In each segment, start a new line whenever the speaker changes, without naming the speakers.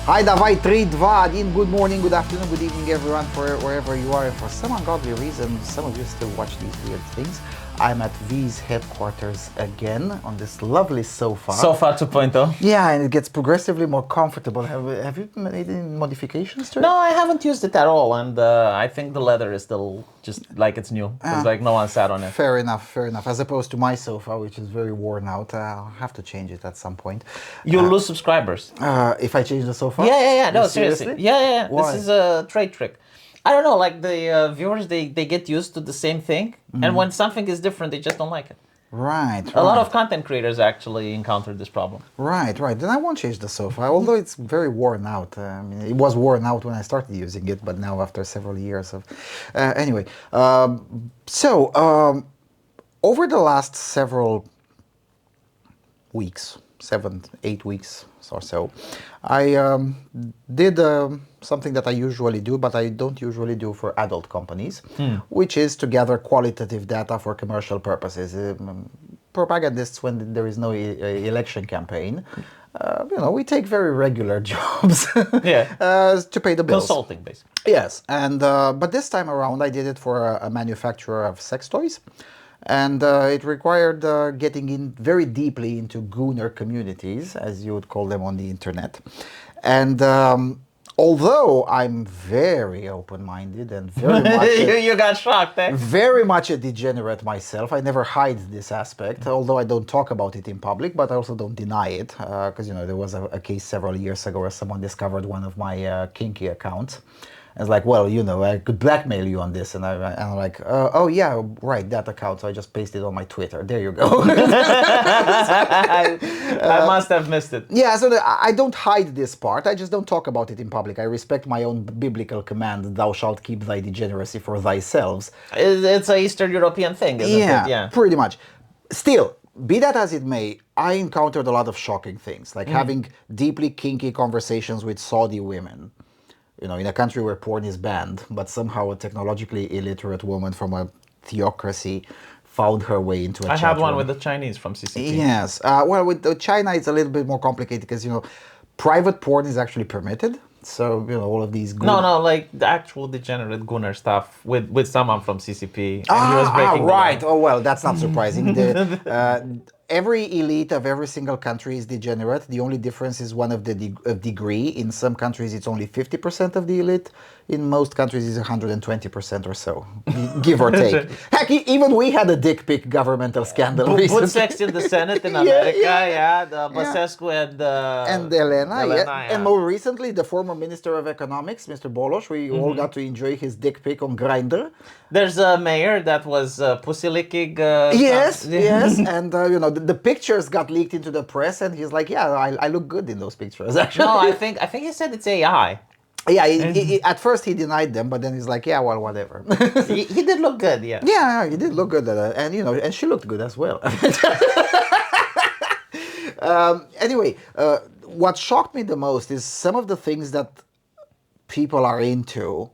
Hi, Davai 3-2, Din. Good morning, good afternoon, good evening, everyone, for wherever you are. And for some ungodly reason, some of you still watch these weird things. I'm at V's headquarters again on this lovely sofa.
Sofa 2.0.
Yeah, and it gets progressively more comfortable. Have you made any modifications to it?
No, I haven't used it at all, and I think the leather is still just like it's new. It's like no one sat on it.
Fair enough, fair enough. As opposed to my sofa, which is very worn out. I'll have to change it at some point.
You'll lose subscribers.
If I change the sofa?
Yeah. No,
Seriously?
seriously. Yeah.
Why?
This is a trade trick. I don't know, like the viewers, they get used to the same thing, and when something is different, they just don't like it.
Right.
A lot of content creators actually encountered this problem.
Right. Then I won't change the sofa, although it's very worn out. I mean, it was worn out when I started using it, but now after several years of... Anyway, over the last several weeks, 7-8 weeks or so, I did something that I usually do, but I don't usually do for adult companies, which is to gather qualitative data for commercial purposes. Propagandists, when there is no election campaign, we take very regular jobs to pay the bills.
Consulting, basically.
Yes, and but this time around I did it for a manufacturer of sex toys. And it required getting in very deeply into gooner communities, as you would call them on the internet. And although I'm very open-minded and very much...
You got shocked, eh?
Very much a degenerate myself. I never hide this aspect, although I don't talk about it in public, but I also don't deny it. Because, there was a case several years ago where someone discovered one of my kinky accounts. I was like, well, I could blackmail you on this. And I'm like, oh, yeah, right, that account. So I just pasted it on my Twitter. There you go.
I must have missed it.
Yeah, so I don't hide this part. I just don't talk about it in public. I respect my own biblical command, thou shalt keep thy degeneracy for thyself.
It's a Eastern European thing, isn't it?
Yeah, pretty much. Still, be that as it may, I encountered a lot of shocking things, like having deeply kinky conversations with Saudi women. In a country where porn is banned, but somehow a technologically illiterate woman from a theocracy found her way into a chat
I had one
room.
with the Chinese from CCP.
Yes. Well, with China, it's a little bit more complicated because, private porn is actually permitted. So, all of these...
No, like the actual degenerate gooner stuff with someone from CCP. And he was breaking
right.
the law.
Oh, well, that's not surprising. Every elite of every single country is degenerate. The only difference is one of the degree. In some countries, it's only 50% of the elite. In most countries, it's 120% or so, give or take. Heck, even we had a dick pic governmental scandal recently.
Put sex in the Senate in America, the Basescu and
Elena, yeah.
yeah.
And more recently, the former Minister of Economics, Mr. Bolos, we all got to enjoy his dick pic on Grindr.
There's a mayor that was pussy licking.
Yes, and the pictures got leaked into the press, and he's like, "Yeah, I look good in those pictures." Actually,
no, I think he said it's AI.
Yeah, at first he denied them, but then he's like, "Yeah, well, whatever."
he did look good, yeah.
Yeah, he did look good at it, and and she looked good as well. Anyway, what shocked me the most is some of the things that people are into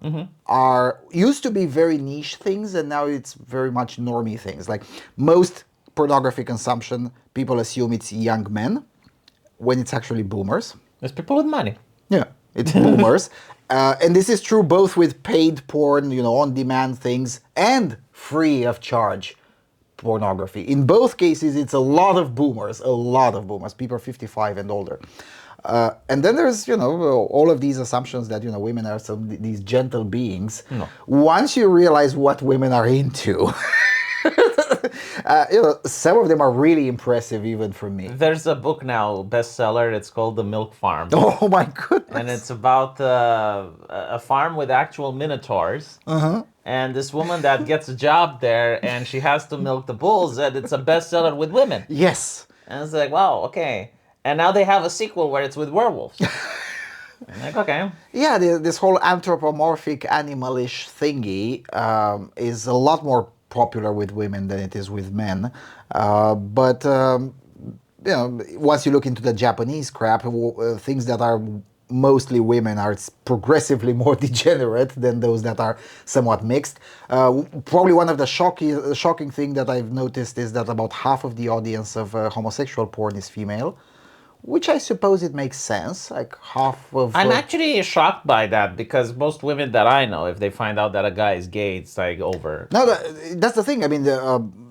used to be very niche things, and now it's very much normie things. Like most pornography consumption, people assume it's young men, when it's actually boomers.
There's people with money.
Yeah, it's boomers. And this is true both with paid porn, on-demand things, and free of charge pornography. In both cases, it's a lot of boomers, people 55 and older. And then there's, all of these assumptions that, women are these gentle beings.
No.
Once you realize what women are into, some of them are really impressive even for me.
There's a book now, bestseller, it's called The Milk Farm.
Oh my goodness.
And it's about a farm with actual minotaurs. And this woman that gets a job there and she has to milk the bulls, and it's a bestseller with women.
Yes.
And it's like, wow, okay. And now they have a sequel where it's with werewolves. I'm like, okay.
Yeah, this whole anthropomorphic animalish thingy is a lot more popular with women than it is with men. But once you look into the Japanese crap, things that are mostly women are progressively more degenerate than those that are somewhat mixed. Probably one of the shocking thing that I've noticed is that about half of the audience of homosexual porn is female, which I suppose it makes sense. Like half of
I'm actually shocked by that because most women that I know, if they find out that a guy is gay, it's like over.
no, that's the thing. I mean,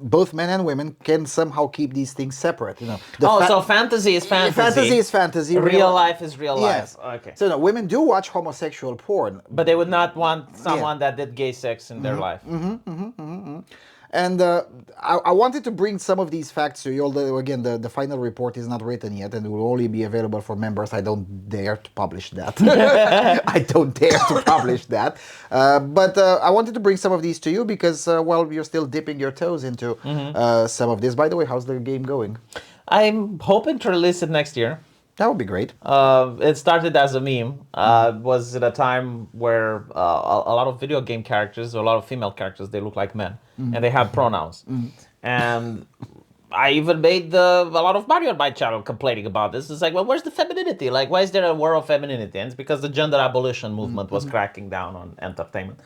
both men and women can somehow keep these things separate. You know,
Oh, so fantasy is
fantasy is fantasy.
Real life is real life.
Yes.
Okay.
So no, women do watch homosexual porn,
But they would not want someone that did gay sex in their life.
and I wanted to bring some of these facts to you. Although again, the final report is not written yet, and it will only be available for members. I don't dare to publish that. I don't dare to publish that. But I wanted to bring some of these to you because well, you're still dipping your toes into some of this. By the way, how's the game going?
I'm hoping to release it next year.
That would be great.
It started as a meme. It was at a time where a lot of video game characters, or a lot of female characters, they look like men, and they had pronouns. And I even made a lot of Mario my channel complaining about this. It's like, well, where's the femininity? Like, why is there a war of femininity? And it's because the gender abolition movement was cracking down on entertainment.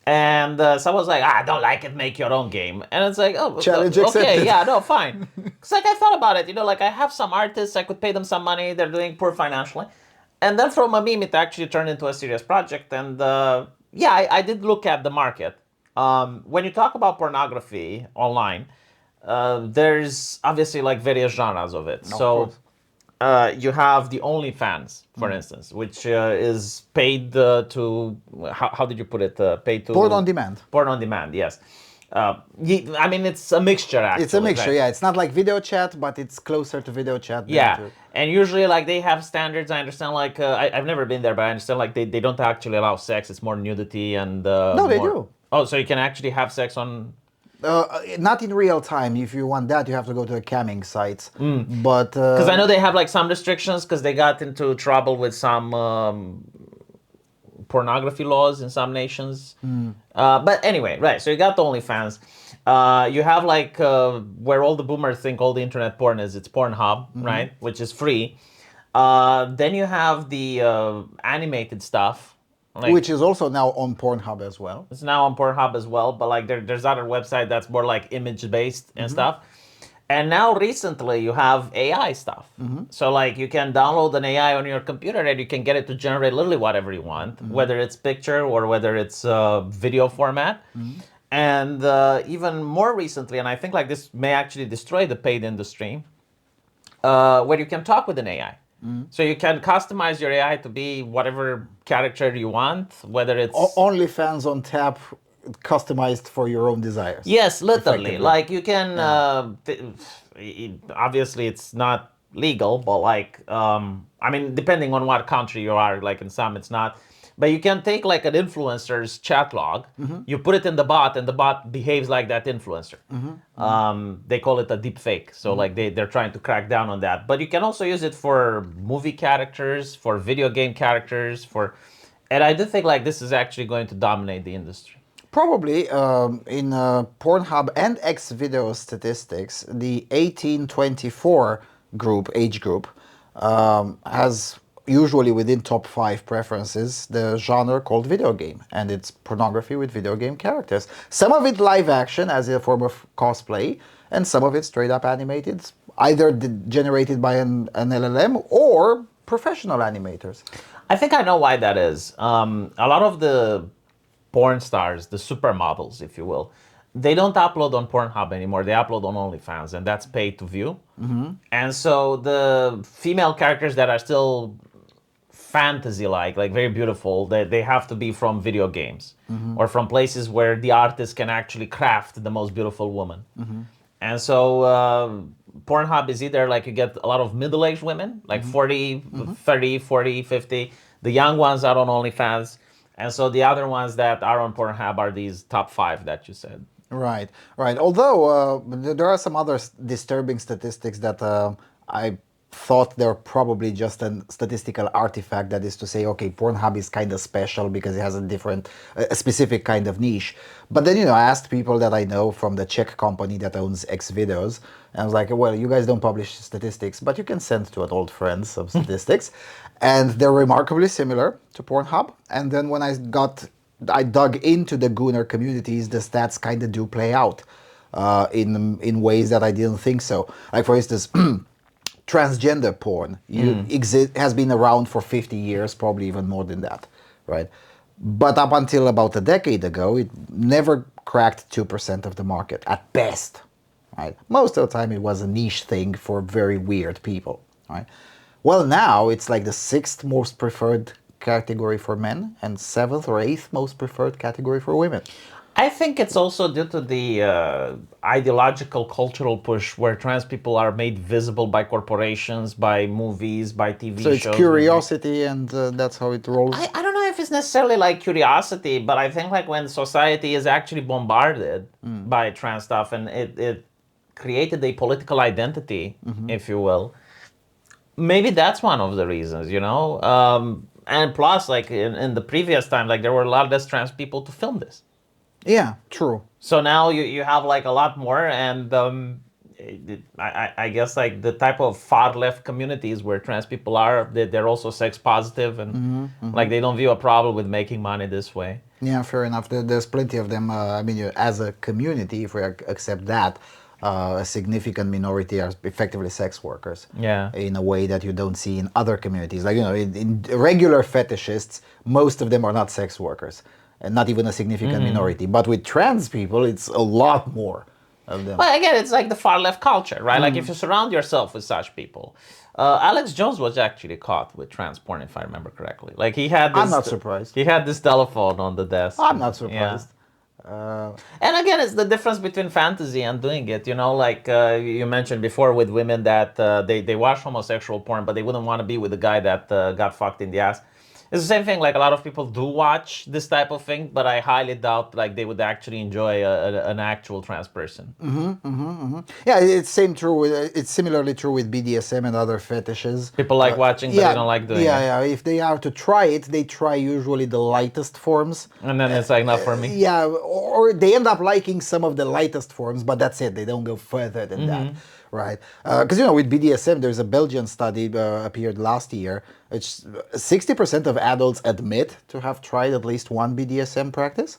And so I was like, I don't like it, make your own game. And it's like, oh,
Challenge
okay,
accepted.
yeah, no, fine. Because like I thought about it, like I have some artists, I could pay them some money, they're doing poor financially. And then from a meme, it actually turned into a serious project. And yeah, I did look at the market. When you talk about pornography online, there's obviously like various genres of it. So you have the OnlyFans, for instance, which is paid to, how did you put it? Paid to
Porn on demand.
Porn on demand, yes. I mean, it's a mixture, actually.
It's a mixture,
right?
yeah. It's not like video chat, but it's closer to video chat. Than
Yeah,
to...
and usually, like, they have standards. I understand, like, I've never been there, but I understand, like, they don't actually allow sex. It's more nudity and
No, they
more...
do.
Oh, so you can actually have sex on...
Not in real time. If you want that, you have to go to the camming sites. But
Because I know they have like some restrictions because they got into trouble with some pornography laws in some nations. But anyway, right. So you got the OnlyFans. You have like where all the boomers think all the internet porn is. It's Pornhub, right? Which is free. Then you have the animated stuff. Like,
which is also now on Pornhub as well.
it's now on Pornhub as well, but like there's other website that's more like image based and stuff. And now recently you have AI stuff. So like you can download an AI on your computer and you can get it to generate literally whatever you want, whether it's picture or whether it's video format. And even more recently, and I think like this may actually destroy the paid industry, where you can talk with an AI. So you can customize your AI to be whatever character you want, whether it's...
OnlyFans on tap, customized for your own desires.
Yes, literally.
Effectively.
Like you can, obviously it's not legal, but like, I mean, depending on what country you are, like in some it's not. But you can take like an influencer's chat log, you put it in the bot, and the bot behaves like that influencer. They call it a deep fake. So like they're trying to crack down on that. But you can also use it for movie characters, for video game characters, and I do think like this is actually going to dominate the industry.
Probably in Pornhub and X-Video statistics, the 18-24 age group, has usually within top 5 preferences the genre called video game, and it's pornography with video game characters. Some of it live action as a form of cosplay, and some of it straight up animated, either generated by an LLM or professional animators.
I think I know why that is. A lot of the porn stars, the supermodels, if you will, they don't upload on Pornhub anymore. They upload on OnlyFans, and that's paid to view. And so the female characters that are still fantasy-like, like very beautiful, they have to be from video games or from places where the artist can actually craft the most beautiful woman. And so Pornhub is either like you get a lot of middle-aged women, like 40, 30, 40, 50. The young ones are on OnlyFans. And so the other ones that are on Pornhub are these top 5 that you said.
Right, right. Although there are some other disturbing statistics that I thought they're probably just a statistical artifact. That is to say, okay, Pornhub is kind of special because it has a specific kind of niche. But then, I asked people that I know from the Czech company that owns X-Videos, and I was like, well, you guys don't publish statistics, but you can send to an old friend some statistics. And they're remarkably similar to Pornhub. And then when I dug into the Gooner communities, the stats kind of do play out in ways that I didn't think so. Like, for instance, transgender porn has been around for 50 years, probably even more than that, right? But up until about a decade ago, it never cracked 2% of the market at best, right? Most of the time, it was a niche thing for very weird people, right? Well, now it's like the sixth most preferred category for men and seventh or eighth most preferred category for women.
I think it's also due to the ideological cultural push where trans people are made visible by corporations, by movies, by
So
TV
it's
shows.
curiosity, and that's how it rolls.
I don't know if it's necessarily like curiosity, but I think like when society is actually bombarded by trans stuff and it created a political identity, if you will, maybe that's one of the reasons, you know? And plus, like in the previous time, like there were a lot less trans people to film this.
Yeah, true.
So now you have like a lot more, and I guess like the type of far left communities where trans people are, they're also sex positive, and like they don't view a problem with making money this way.
Yeah, fair enough. There's plenty of them. I mean, as a community, if we accept that, a significant minority are effectively sex workers.
Yeah.
In a way that you don't see in other communities. Like, in regular fetishists, most of them are not sex workers, and not even a significant minority. But with trans people, it's a lot more of them.
Well, again, it's like the far left culture, right? Like if you surround yourself with such people. Alex Jones was actually caught with trans porn, if I remember correctly. Like he had this.
I'm not surprised.
He had this telephone on the desk.
I'm not
Yeah.
surprised.
And again, it's the difference between fantasy and doing it. You know, like you mentioned before with women that they watch homosexual porn, but they wouldn't want to be with the guy that got fucked in the ass. It's the same thing. Like a lot of people do watch this type of thing, but I highly doubt like they would actually enjoy an actual trans person.
Yeah, it's same true. It's similarly true with BDSM and other fetishes.
People like watching, but they don't like doing it.
Yeah. If they are to try it, they try usually the lightest forms.
And then it's like not for me.
Yeah, or they end up liking some of the lightest forms, but that's it. They don't go further than that, right? Because with BDSM, there's a Belgian study appeared last year. It's 60% of adults admit to have tried at least one BDSM practice.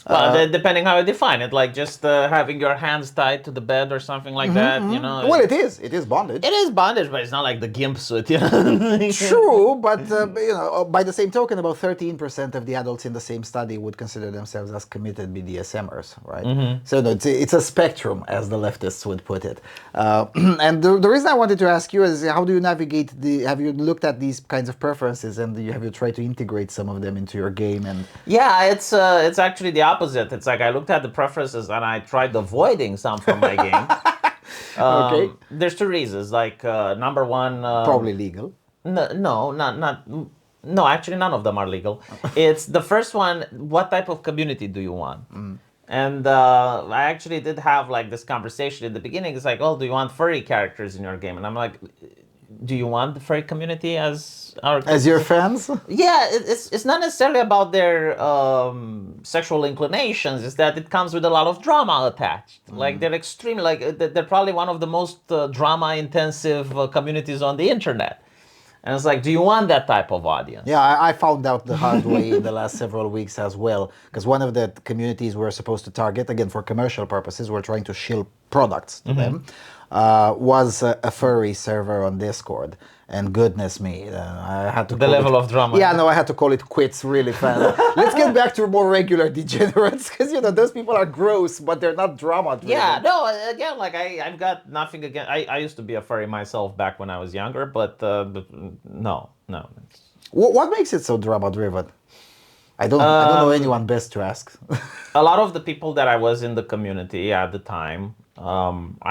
Well, depending how you define it, like just having your hands tied to the bed or something like that, you know.
Well, it is bondage.
It is bondage, but it's not like the gimp suit, you know.
True, but by the same token, about 13% of the adults in the same study would consider themselves as committed BDSMers, right? So no, it's a spectrum, as the leftists would put it. And the reason I wanted to ask you is, how do you navigate have you looked at these kinds of preferences, and have you tried to integrate some of them into your game? And
Yeah, it's actually the opposite. It's like I looked at the preferences and I tried avoiding some from my game.
Okay.
There's two reasons. Like number one,
probably legal.
no, not. No, actually, none of them are legal. It's the first one. What type of community do you want? And I actually did have like this conversation in the beginning. It's like, oh, do you want furry characters in your game? And I'm like, do you want the furry community as our
Your fans?
Yeah, it's not necessarily about their sexual inclinations. It's that it comes with a lot of drama attached. Like they're extremely they're probably one of the most drama intensive communities on the internet. And it's like, do you want that type of audience?
Yeah, I found out the hard way in the last several weeks as well, because one of the communities we're supposed to target, again for commercial purposes, we're trying to shill products to them, was a furry server on Discord. And goodness me, I had to
The level of drama.
Yeah, no, I had to call it quits really fast. Let's get back to more regular degenerates, because those people are gross, but they're not drama driven.
Yeah, no, again, like I've got nothing against. I used to be a furry myself back when I was younger, but no.
What makes it so drama driven? I don't know anyone best to ask.
A lot of the people that I was in the community at the time,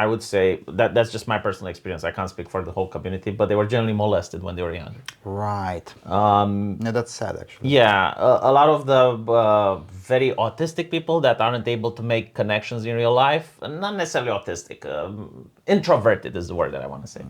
I would say that's just my personal experience. I can't speak for the whole community, but they were generally molested when they were younger.
Right. Yeah, that's sad, actually.
Yeah, a lot of the very autistic people that aren't able to make connections in real life, not necessarily autistic, introverted is the word that I want to say.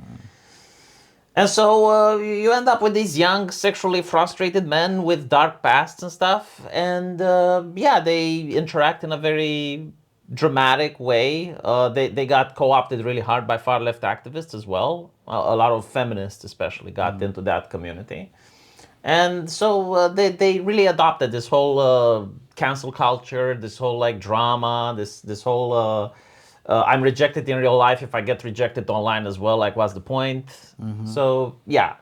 And so you end up with these young, sexually frustrated men with dark pasts and stuff. And they interact in a very dramatic way. They got co-opted really hard by far left activists as well. A lot of feminists especially got into that community. And so they really adopted this whole cancel culture, this whole like drama, this whole I'm rejected in real life. If I get rejected online as well, like what's the point? So yeah,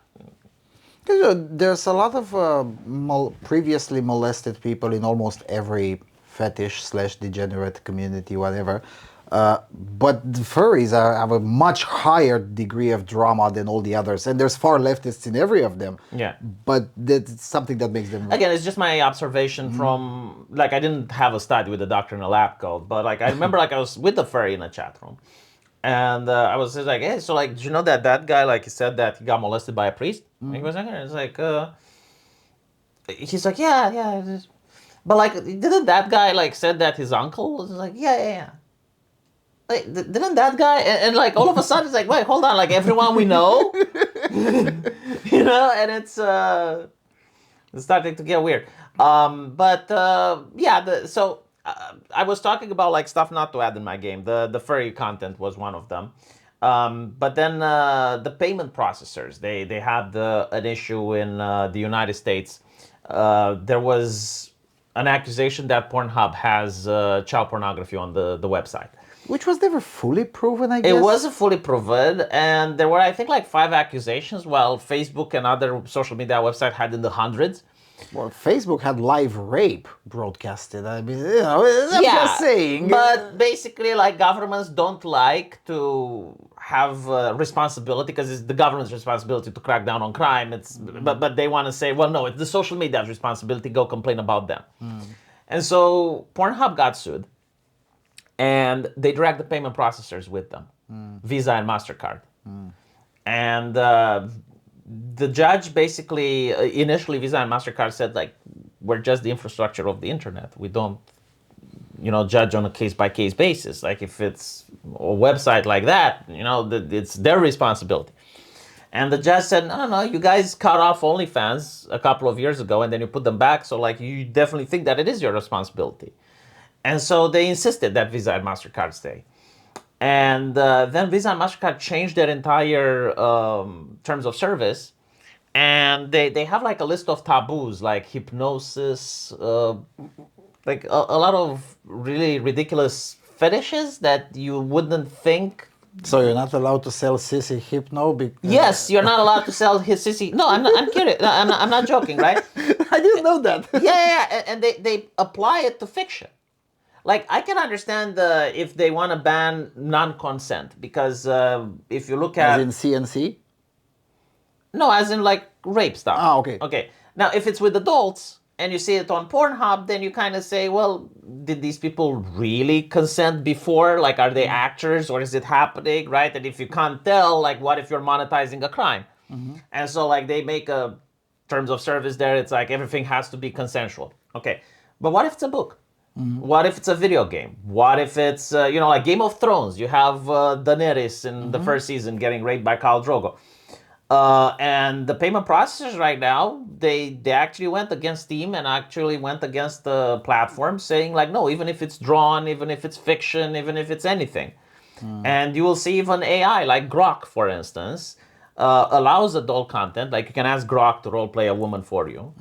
'Cause, there's a lot of previously molested people in almost every fetish slash degenerate community, whatever. But the furries have a much higher degree of drama than all the others, and there's far leftists in every of them.
yeah.
But that's something that makes them.
Again, it's just my observation from like I didn't have a study with the doctor in a lab coat, but like I remember like I was with the furry in a chat room, and I was just like, hey, so like, did you know that that guy like he said that he got molested by a priest? And he was like, it's like, he's like, yeah, yeah, but like, didn't that guy like said that his uncle was like, yeah, yeah, yeah. Like, didn't that guy and like all of a sudden it's like, wait, hold on, like everyone we know, and it's starting to get weird. But yeah, so I was talking about like stuff not to add in my game. The furry content was one of them. But then the payment processors, they had an issue in the United States. There was an accusation that Pornhub has child pornography on the website.
Which was never fully proven, I guess.
It wasn't fully proven, and there were, I think, like 5 accusations, while Facebook and other social media websites had in the hundreds.
Well, Facebook had live rape broadcasted. I mean, I'm just saying.
But basically, like governments don't like to have responsibility because it's the government's responsibility to crack down on crime. But they want to say, well, no, it's the social media's responsibility. Go complain about them. And so Pornhub got sued, and they dragged the payment processors with them, Visa and MasterCard. And the judge basically, initially Visa and MasterCard said, like, we're just the infrastructure of the internet. We don't, judge on a case-by-case basis. Like, if it's a website like that, it's their responsibility. And the judge said, no, you guys cut off OnlyFans a couple of years ago, and then you put them back, so, like, you definitely think that it is your responsibility. And so they insisted that Visa and MasterCard stay. And then Visa and MasterCard changed their entire terms of service. And they have like a list of taboos, like hypnosis, like a lot of really ridiculous fetishes that you wouldn't think.
So you're not allowed to sell sissy hypno?
Yes, you're not allowed to sell his sissy. No, I'm kidding. No, I'm not joking, right?
I didn't know that.
Yeah. And they apply it to fiction. Like, I can understand if they want to ban non-consent, because if you look at...
As in CNC?
No, as in, like, rape stuff.
Ah, okay.
Okay. Now, if it's with adults, and you see it on Pornhub, then you kind of say, well, did these people really consent before? Like, are they actors, or is it happening, right? And if you can't tell, like, what if you're monetizing a crime? And so, like, they make a terms of service there. It's like, everything has to be consensual. Okay. But what if it's a book? What if it's a video game? What if it's, like Game of Thrones? You have Daenerys in the first season getting raped by Khal Drogo. And the payment processors right now, they actually went against Steam and actually went against the platform, saying like, no, even if it's drawn, even if it's fiction, even if it's anything. And you will see even AI, like Grok, for instance, allows adult content. Like you can ask Grok to role play a woman for you.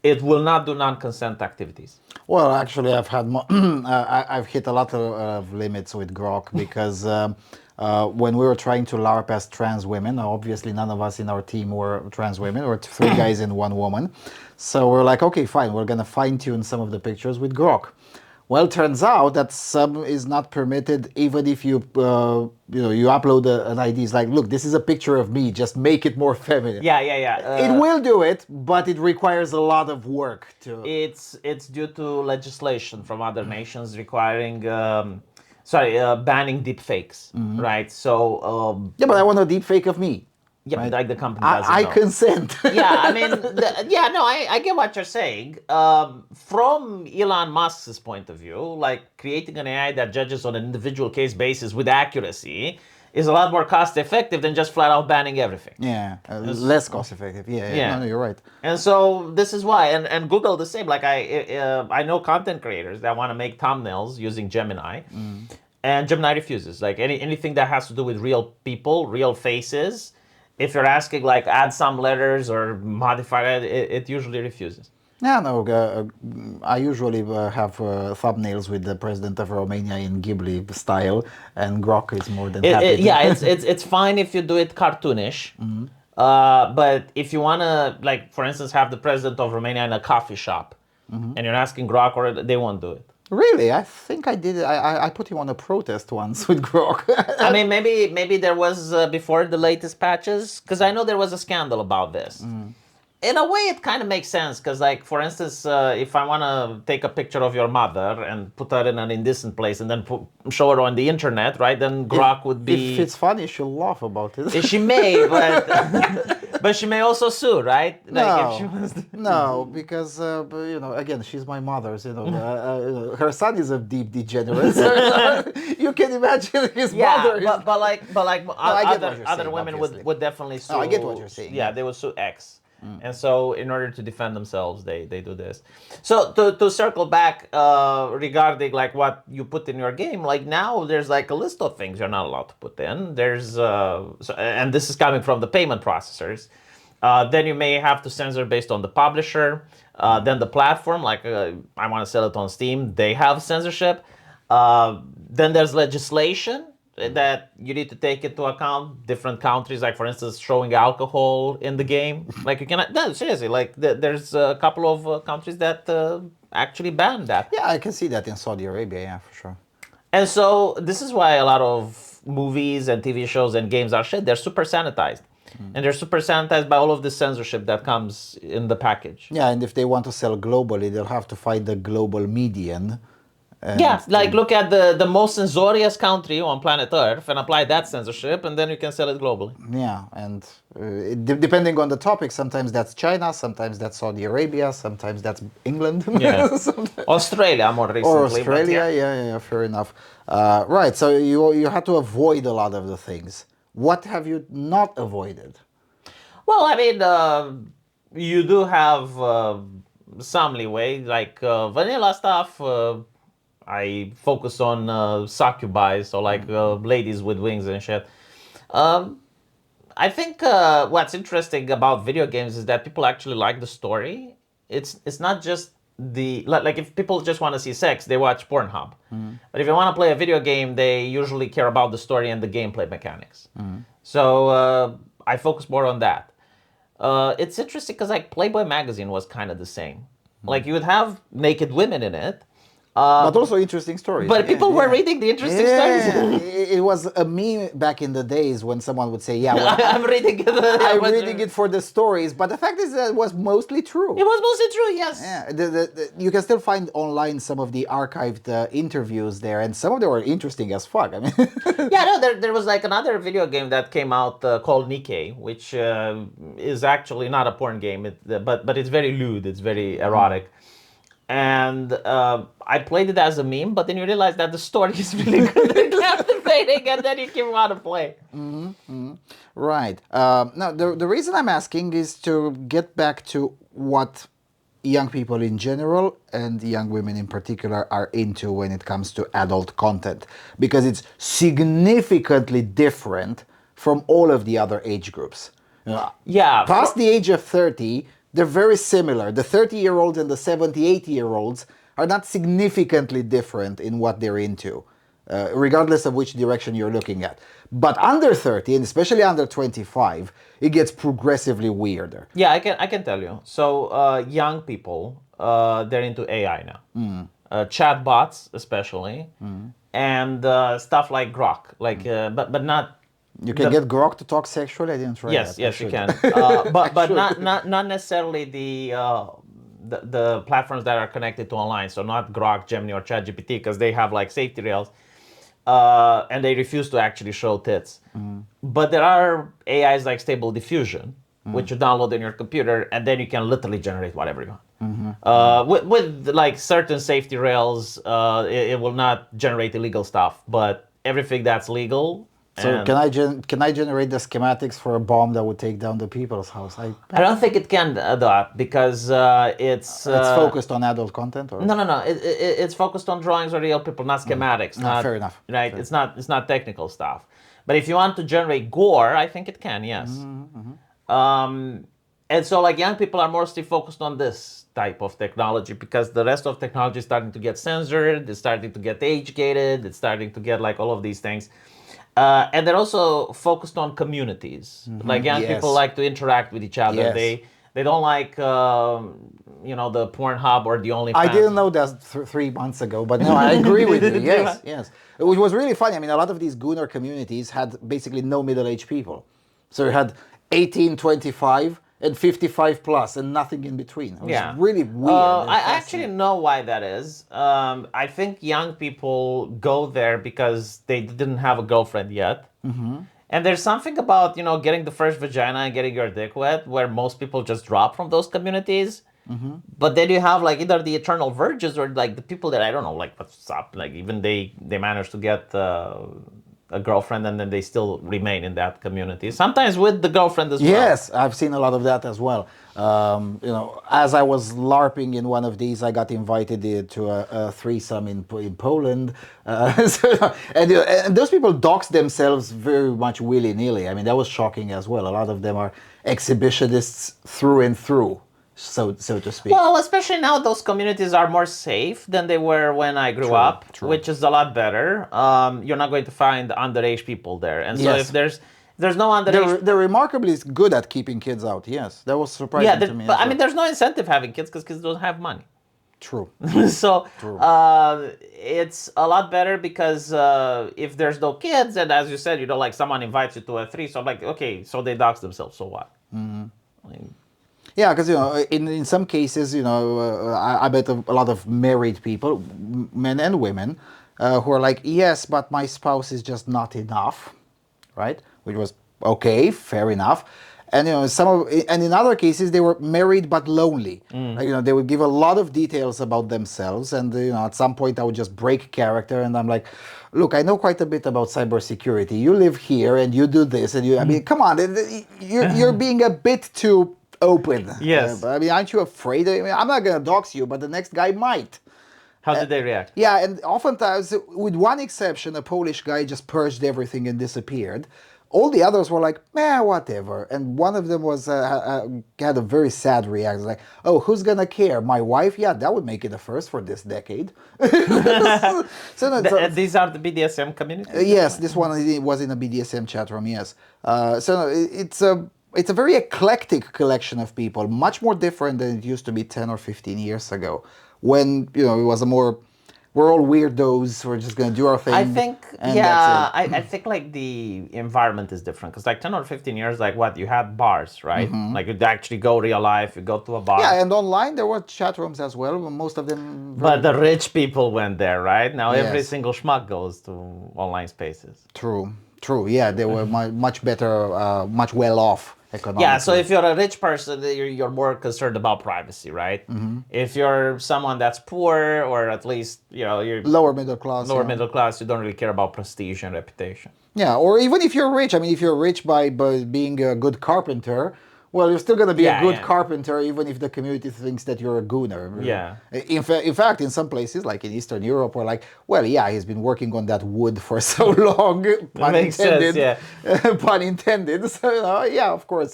It will not do non-consent activities.
Well, actually, I've had I've hit a lot of limits with Grok because when we were trying to LARP as trans women, obviously none of us in our team were trans women. We're 3 guys and 1 woman. So we're like, okay, fine, we're going to fine-tune some of the pictures with Grok. Well, it turns out that some is not permitted even if you you upload an ID. It's like, look, this is a picture of me. Just make it more feminine.
Yeah.
It will do it, but it requires a lot of work to.
It's due to legislation from other nations requiring, banning deepfakes, right? So.
Yeah, but I want a deep fake of me.
Yeah,
right?
like the company doesn't
I
know.
consent.
Yeah, I mean, I get what you're saying. From Elon Musk's point of view, like creating an AI that judges on an individual case basis with accuracy is a lot more cost effective than just flat out banning everything.
Yeah, less cost effective. Yeah. No, you're right.
And so this is why, and Google the same. Like I know content creators that want to make thumbnails using Gemini, and Gemini refuses. Like anything that has to do with real people, real faces. If you're asking, like, add some letters or modify it, it usually refuses.
Yeah, no, I usually have thumbnails with the president of Romania in Ghibli style, and Grok is more than happy
Yeah,
to.
it's fine if you do it cartoonish. But if you wanna, like, for instance, have the president of Romania in a coffee shop, and you're asking Grok, or they won't do it.
Really, I think I did. I put him on a protest once with Grok.
I mean, maybe there was before the latest patches, because I know there was a scandal about this. In a way, it kind of makes sense, because, like, for instance, if I want to take a picture of your mother and put her in an indecent place and then show her on the internet, right? Then
if,
Grok would
if
be.
it's funny, she'll laugh about it.
She may, but but she may also sue, right? Like if she
No,
was.
no, because again, she's my mother's. Her son is a deep degenerate. So, you can imagine his
Yeah,
mother.
but
I get what
other
you're
other
saying,
women
obviously.
would definitely sue.
No, I get what you're saying,
Yeah,
yes.
they would sue X, and so in order to defend themselves, they do this. So to circle back regarding like what you put in your game, like now there's like a list of things you're not allowed to put in. And this is coming from the payment processors. Then you may have to censor based on the publisher. Then the platform, like I want to sell it on Steam, they have censorship. Then there's legislation that you need to take into account. Different countries, like for instance, showing alcohol in the game. Like you cannot. No, seriously. Like there's a couple of countries that actually ban that.
Yeah, I can see that in Saudi Arabia. Yeah, for sure.
And so this is why a lot of movies and TV shows and games are shit. They're super sanitized. And they're super sanitized by all of the censorship that comes in the package.
Yeah, and if they want to sell globally, they'll have to find the global median.
Yeah,
And
like look at the most censorious country on planet Earth and apply that censorship, and then you can sell it globally.
yeah, and depending on the topic, sometimes that's China, sometimes that's Saudi Arabia, sometimes that's England,
Yeah.
sometimes-
Australia more
or
recently, but
Australia.
yeah.
Yeah, fair enough. Right, so you had to avoid a lot of the things. What have you not avoided?
Well, I mean, you do have some leeway, like vanilla stuff. I focus on succubi, so like ladies with wings and shit. Um, I think what's interesting about video games is that people actually like the story. It's not just like if people just want to see sex, they watch Pornhub. But if you want to play a video game, they usually care about the story and the gameplay mechanics. So I focus more on that. It's interesting because like Playboy magazine was kind of the same. Like you would have naked women in it,
But also interesting stories.
but
Yeah,
people were
yeah.
reading the interesting
Yeah,
stories.
it was a meme back in the days when someone would say, "Yeah, well,
I'm reading it.
I'm reading it for the stories," but the fact is that it was mostly true.
It was mostly true, yes.
Yeah, you can still find online some of the archived interviews there, and some of them were interesting as fuck. I mean,
Yeah, no, there was like another video game that came out called Nikkei, which is actually not a porn game, but it's very lewd, it's very erotic. And I played it as a meme, but then you realize that the story is really good and captivating, and then you keep want to play.
right. Now, the reason I'm asking is to get back to what young people in general and young women in particular are into when it comes to adult content, because it's significantly different from all of the other age groups.
Yeah,
Past the age of 30, they're very similar. The 30-year-olds and the 70, 80-year-olds are not significantly different in what they're into, regardless of which direction you're looking at. But under 30, and especially under 25, it gets progressively weirder.
Yeah, I can tell you. So young people, they're into AI now. Chatbots especially, and stuff like Grok, like but not.
You can get Grok to talk sexually. I didn't try
Yes,
that. I
yes, you
should.
can. But not necessarily the platforms that are connected to online. So not Grok, Gemini, or ChatGPT, because they have like safety rails, and they refuse to actually show tits. But there are AIs like Stable Diffusion, which you download in your computer, and then you can literally generate whatever you want. With like certain safety rails, it will not generate illegal stuff, but everything that's legal.
So
and-
can I generate the schematics for a bomb that would take down the people's house?
I don't think it can that because
It's focused on adult content, or
no. It's focused on drawings of real people, not schematics. Not,
fair enough.
Right? It's not technical stuff. But if you want to generate gore, I think it can. Yes. And so like young people are mostly focused on this type of technology because the rest of technology is starting to get censored, it's starting to get age gated, it's starting to get like all of these things. And they're also focused on communities. Like young people
Yes.
like to interact with each other.
Yes.
They don't like the Pornhub or the
I didn't
OnlyFans.
know that 3 months ago, but no, I agree with you.
Did you?
Yes, yes. Which was really funny. I mean, a lot of these Gooner communities had basically no middle-aged people. So you had 18, 25, and 55 plus, and nothing in between. It was
Yeah.
really weird and
I actually
fascinating.
know why that is. I think young people go there because they didn't have a girlfriend yet. And there's something about, getting the first vagina and getting your dick wet where most people just drop from those communities. But then you have like either the eternal virgins or like the people that I don't know, like what's up, like even they manage to get a girlfriend and then they still remain in that community. Sometimes with the girlfriend as well.
Yes, I've seen a lot of that as well. As I was LARPing in one of these, I got invited to a threesome in Poland. And those people dox themselves very much willy nilly. I mean, that was shocking as well. A lot of them are exhibitionists through and through, so to speak.
Well, especially now, those communities are more safe than they were when I grew
True,
up,
true.
which is a lot better. You're not going to find underage people there, and so if
Yes,
there's no underage.
they're remarkably good at keeping kids out. Yes, that was
Yeah,
surprising to me
but
as
I mean,
well.
there's no incentive having kids because kids don't have money.
True,
So
true.
it's a lot better because if there's no kids, and as you said, like someone invites you to a three, so I'm like, okay, so they dox themselves, so what? I mean,
Yeah, because in some cases, I bet a lot of married people, men and women, who are like, yes, but my spouse is just not enough, right? Which was okay, fair enough. And and in other cases they were married but lonely. Like, they would give a lot of details about themselves, and at some point I would just break character, and I'm like, look, I know quite a bit about cybersecurity. You live here and you do this, and I mean, come on, you're being a bit too open.
yes.
I mean, aren't you afraid? I mean, I'm not gonna dox you, but the next guy might.
How did they react?
Yeah, and oftentimes, with one exception, a Polish guy just purged everything and disappeared. All the others were like, "Man, whatever." And one of them had a very sad reaction, like, "Oh, who's gonna care? My wife? Yeah, that would make it a first for this decade." So, no,
These are the BDSM communities, by the
yes,
way.
this one was in a BDSM chat room. Yes, it's a very eclectic collection of people, much more different than it used to be 10 or 15 years ago, when it was a more we're all weirdos. We're just gonna do our
I
thing,
think,
and that's it.
yeah, I think like the environment is different because like 10 or 15 years, like what, you had bars, right? Like you'd actually go real life, you go to a bar.
Yeah, and online there were chat rooms as well. Most of them
But
very
the rich people went there, right? Now every
yes,
single schmuck goes to online spaces.
true, true. Yeah, they were much better, much well off
Yeah, so
economically.
if you're a rich person, you're more concerned about privacy, right? If you're someone that's poor, or at least, you're
Lower middle class,
lower middle class, you don't really care about prestige and reputation.
Yeah, or even if you're rich, I mean, if you're rich by being a good carpenter, well, you're still going to be a
Yeah,
good
yeah.
carpenter even if the community thinks that you're a gooner.
Yeah.
In fact, in some places, like in Eastern Europe, we're like, well, yeah, he's been working on that wood for so long,
It
pun
makes sense,
intended,
yeah.
pun intended. So, yeah, of course.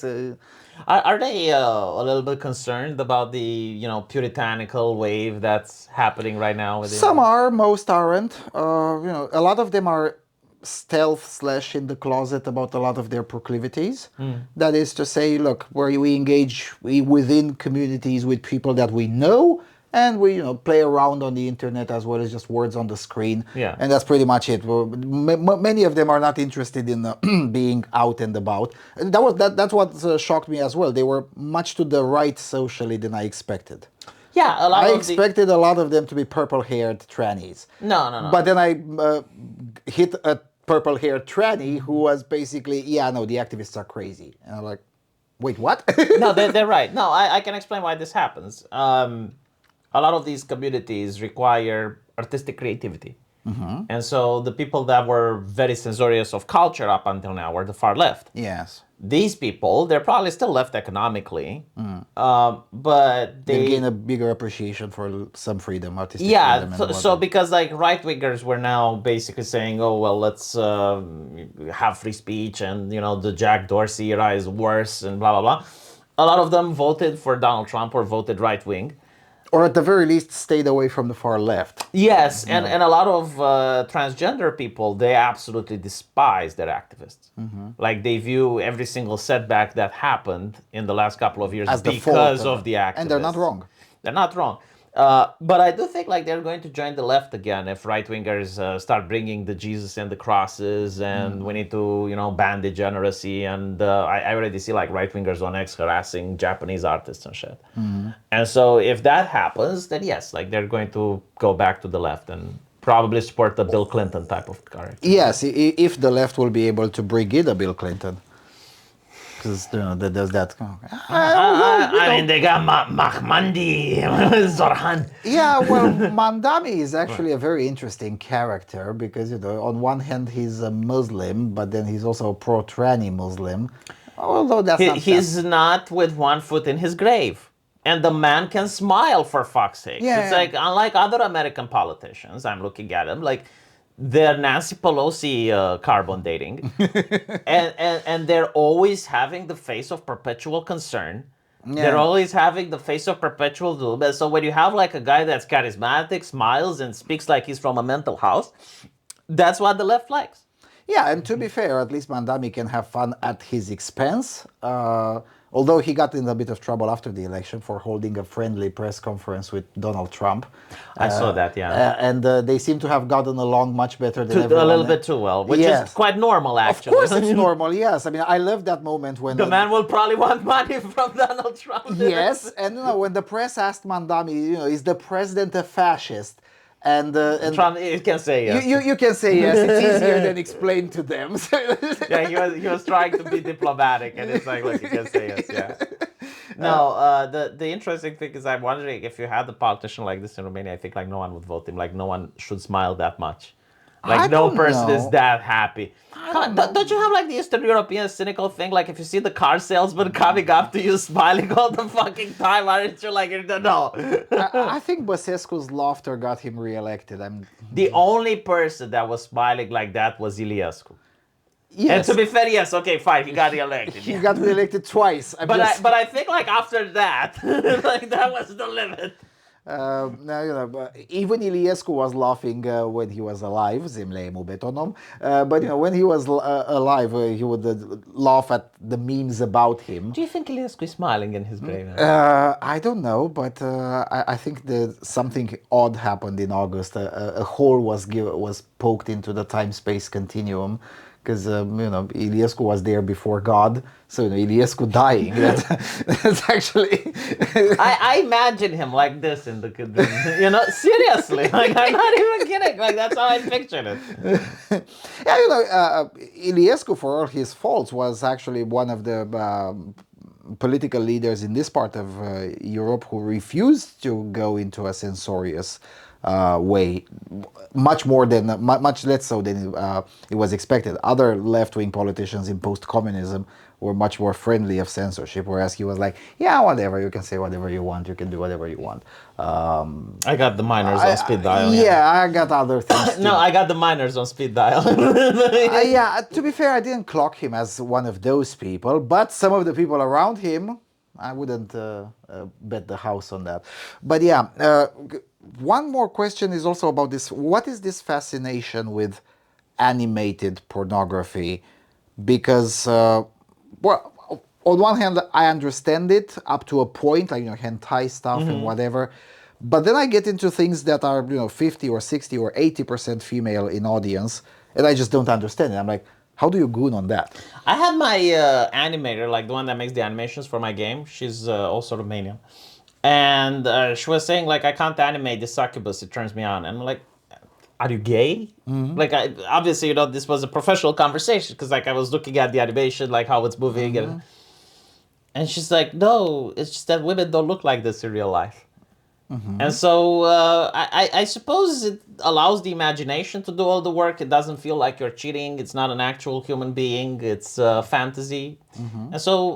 Are they a little bit concerned about the, puritanical wave that's happening right now
Some
within?
are, most aren't. A lot of them are stealth slash in the closet about a lot of their proclivities. That is to say, look, where we engage within communities with people that we know, and we play around on the internet as well as just words on the screen,
Yeah.
and that's pretty much it. Many of them are not interested in being out and about. And that's what shocked me as well. They were much to the right socially than I expected.
Yeah, a lot
I
of the.
expected a lot of them to be purple-haired trannies.
No, no, no.
But then I hit a purple-haired tranny who was basically, yeah, no, the activists are crazy. And I'm like, wait, what?
No, they're right. No, I can explain why this happens. A lot of these communities require artistic creativity. And so the people that were very censorious of culture up until now were the far left.
Yes.
These people, they're probably still left economically, but
They've gained
they,
a bigger appreciation for some freedom, artistic
yeah.
freedom and
So
whatnot.
because like right wingers were now basically saying, oh well, let's have free speech, and the Jack Dorsey era is worse, and blah blah blah. A lot of them voted for Donald Trump or voted right wing.
Or at the very least, stayed away from the far left.
Yes,
You know.
and a lot of transgender people, they absolutely despise their activists. Like they view every single setback that happened in the last couple of years
As the fault
because
of
of
them.
the
And they're not
activists.
wrong.
They're not wrong. But I do think like they're going to join the left again if right wingers start bringing the Jesus and the crosses, and we need to ban degeneracy. And I already see like right wingers on X harassing Japanese artists and shit. And so if that happens, then yes, like they're going to go back to the left and probably support the Bill Clinton type of character.
Yes, if the left will be able to bring in a Bill Clinton. Because, there's that. Although,
I mean, they got Mahmandi, Zorhan.
yeah, well, Mandami is actually a very interesting character because, on one hand, he's a Muslim, but then he's also a pro-tranny Muslim. Although that's not that.
He's not with one foot in his grave. And the man can smile, for fuck's sake. It's
Yeah.
like, unlike other American politicians, I'm looking at him, like, they're Nancy Pelosi carbon dating. and they're always having the face of perpetual concern. They're
Yeah.
always having the face of perpetual doom. So when you have like a guy that's charismatic, smiles, and speaks like he's from a mental house, that's what the left likes.
Yeah, and to be fair, at least Mandami can have fun at his expense. Although he got in a bit of trouble after the election for holding a friendly press conference with Donald Trump.
I saw that, yeah.
And they seem to have gotten along much better than
A
everyone.
little bit too well, which
Yes.
is quite normal,
Of
actually.
course, it's normal. Yes, I mean, I love that moment when
The man will probably want money from Donald Trump.
Yes, and when the press asked Mandami, is the president a fascist? And
Trump can say yes.
you can say yes. It's easier than explain to them.
Yeah, he was trying to be diplomatic, and it's like, look, you can say yes, yeah. No, the interesting thing is, I'm wondering if you had a politician like this in Romania, I think like no one would vote him. Like no one should smile that much. Like
I
no
don't
person is
know.
that happy. Don't you have like the Eastern European cynical thing? Like if you see the car salesman coming up to you smiling all the fucking time, aren't you like, no?
I think Basescu's laughter got him reelected.
The only person that was smiling like that was Iliescu. And
Yes,
to be fair, yes, okay, fine, he got reelected.
he
Yeah.
got reelected twice.
But I think like after that, like that was the limit.
Now, but even Iliescu was laughing when he was alive, Zemlei betonom. But when he was alive, he would laugh at the memes about him.
Do you think Iliescu is smiling in his grave?
I don't know, but I think that something odd happened in August. A hole was poked into the time-space continuum because Iliescu was there before God, so Iliescu dying. That's actually.
I imagine him like this in the seriously, like I'm not even kidding. Like that's how I pictured it.
Yeah, Iliescu, for all his faults, was actually one of the political leaders in this part of Europe who refused to go into a censorious way, much more than, much less so than it was expected. Other left-wing politicians in post-communism were much more friendly of censorship, whereas he was like, yeah, whatever, you can say whatever you want, you can do whatever you want.
I got the miners on speed dial.
Yeah, I got other things.
No, I got the miners on speed dial.
Yeah, to be fair, I didn't clock him as one of those people, but some of the people around him, I wouldn't bet the house on that. But yeah, one more question is also about this. What is this fascination with animated pornography? Because, well, on one hand, I understand it up to a point, like, hentai stuff and whatever. But then I get into things that are, 50 or 60 or 80% female in audience, and I just don't understand it. I'm like, how do you goon on that?
I had my animator, like the one that makes the animations for my game. She's also Romanian. And she was saying, like, I can't animate the succubus. It turns me on. And I'm like, are you gay? Like, obviously, this was a professional conversation because, like, I was looking at the animation, like how it's moving. And she's like, no, it's just that women don't look like this in real life. And so I suppose it allows the imagination to do all the work. It doesn't feel like you're cheating. It's not an actual human being. It's fantasy. And so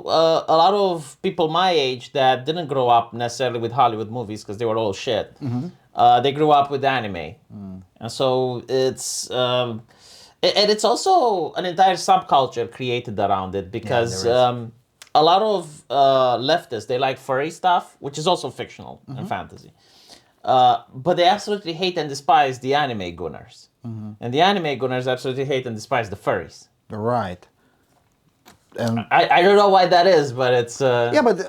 a lot of people my age that didn't grow up necessarily with Hollywood movies because they were all shit, they grew up with anime. And so it's... and it's also an entire subculture created around it because
there is.
a lot of leftists, they like furry stuff, which is also fictional and fantasy. But they absolutely hate and despise the anime gunners. And the anime gunners absolutely hate and despise the furries.
Right. And
I don't know why that is, but it's...
yeah, but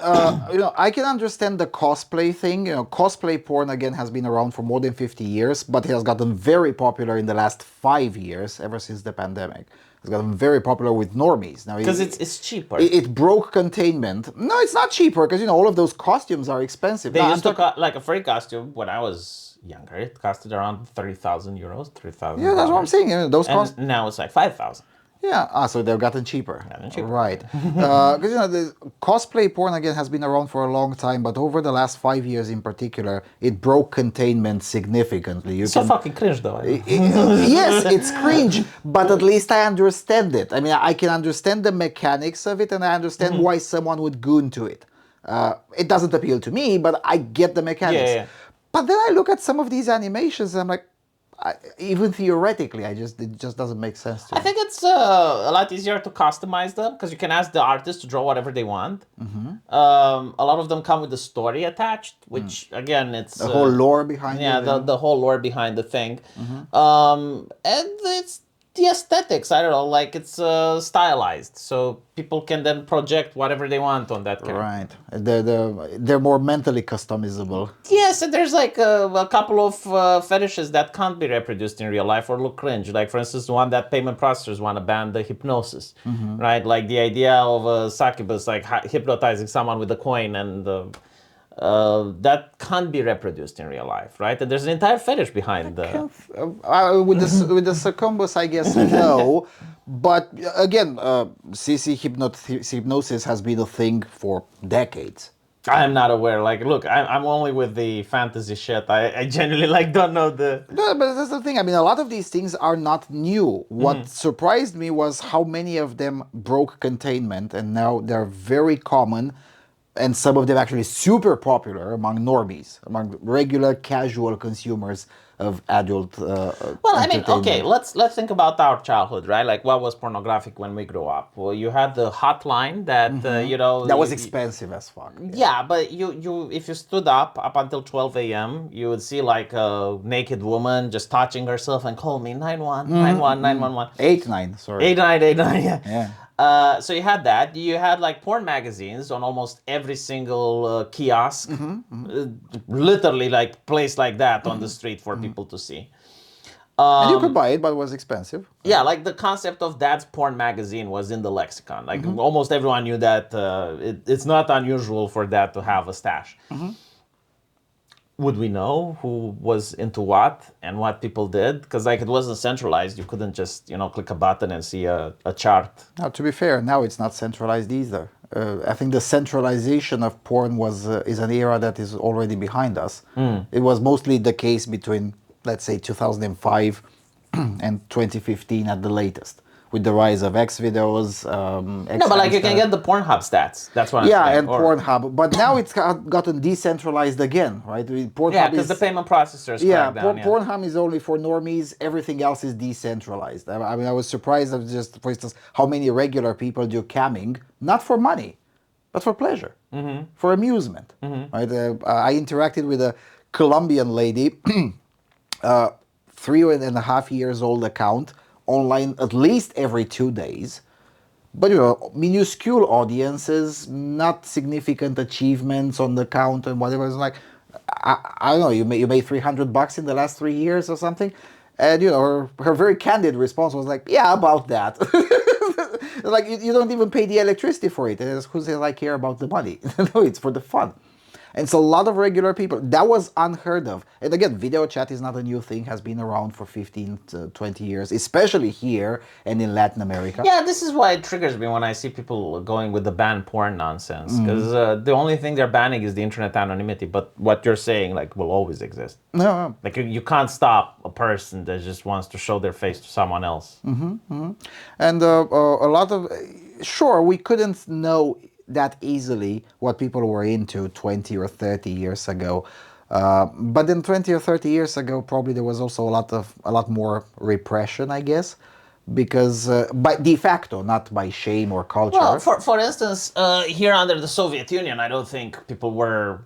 I can understand the cosplay thing. Cosplay porn again has been around for more than 50 years, but it has gotten very popular in the last 5 years, ever since the pandemic. It's gotten very popular with normies. Now,
because it's cheaper.
it broke containment. No, it's not cheaper because all of those costumes are expensive.
They
Now,
used to like a furry costume when I was younger. It costed around 30,000 euros, 3,000.
yeah, that's what I'm saying. Those
And now it's like 5,000.
Yeah, so they've gotten cheaper.
Gotten cheaper.
Right. Because the cosplay porn again has been around for a long time, but over the last 5 years in particular, it broke containment significantly.
So fucking cringe though.
Yes, it's cringe, but at least I understand it. I mean, I can understand the mechanics of it, and I understand why someone would goon to it. It doesn't appeal to me, but I get the mechanics.
Yeah.
But then I look at some of these animations, and I'm like, even theoretically, it just doesn't make sense to
I
me.
think it's a lot easier to customize them because you can ask the artist to draw whatever they want. A lot of them come with the story attached, which again, it's
The whole lore behind
yeah,
it.
the whole lore behind the thing, and it's the aesthetics. I don't know, like it's stylized, so people can then project whatever they want on that character.
Right. They're more mentally customizable.
Yes, and there's like a couple of fetishes that can't be reproduced in real life or look cringe. Like, for instance, the one that payment processors want to ban, the hypnosis, right? Like the idea of a succubus like hypnotizing someone with a coin, and that can't be reproduced in real life, right? And there's an entire fetish behind the...
With the succumbus, I guess no. But again, CC hypnosis has been a thing for decades.
I am not aware. Like, look, I'm only with the fantasy shit. I genuinely like don't know the...
No, but that's the thing. I mean, a lot of these things are not new. What surprised me was how many of them broke containment, and now they're very common, and some of them actually super popular among normies, among regular casual consumers of adult
Well, I mean, okay,
entertainment.
let's think about our childhood, right? Like, what was pornographic when we grew up? Well, you had the hotline that
That was expensive as fuck.
Yeah, but you if you stood up until 12 a.m., you would see like a naked woman just touching herself and call me 911, 911, 911.
8-9, sorry.
8989, yeah.
Yeah.
So you had that. You had like porn magazines on almost every single kiosk, literally like placed like that on the street for people to see.
And you could buy it, but it was expensive.
Yeah, like the concept of dad's porn magazine was in the lexicon. Like almost everyone knew that it's not unusual for dad to have a stash. Would we know who was into what and what people did? Because like it wasn't centralized. You couldn't just click a button and see a chart.
Now, to be fair, now it's not centralized either. I think the centralization of porn is an era that is already behind us. It was mostly the case between, let's say, 2005 and 2015 at the latest, with the rise of X videos.
No, but like you can get the Pornhub stats. That's what I'm
yeah,
saying.
and Pornhub. But now it's gotten decentralized again, right? Pornhub
Yeah, because the payment processors
yeah,
cracked down. Yeah.
Pornhub is only for normies. Everything else is decentralized. I mean, I was surprised of just, for instance, how many regular people do camming, not for money, but for pleasure, for amusement. Right? I interacted with a Colombian lady, 3.5 years old account, online at least every 2 days. But minuscule audiences, not significant achievements on the count and whatever. It's like, I don't know, you made $300 in the last 3 years or something. And her very candid response was like, yeah, about that. Like, you don't even pay the electricity for it. And who says I care about the money? No, it's for the fun. And it's a lot of regular people. That was unheard of. And again, video chat is not a new thing, has been around for 15 to 20 years, especially here and in Latin America.
Yeah, this is why it triggers me when I see people going with the ban porn nonsense. Because the only thing they're banning is the internet anonymity. But what you're saying, like, will always exist.
No.
Like, you can't stop a person that just wants to show their face to someone else.
And a lot of, sure, we couldn't know that easily what people were into 20 or 30 years ago. But then 20 or 30 years ago, probably there was also a lot more repression, I guess. because by de facto, not by shame or
Well,
culture.
for instance, here under the Soviet Union, I don't think people were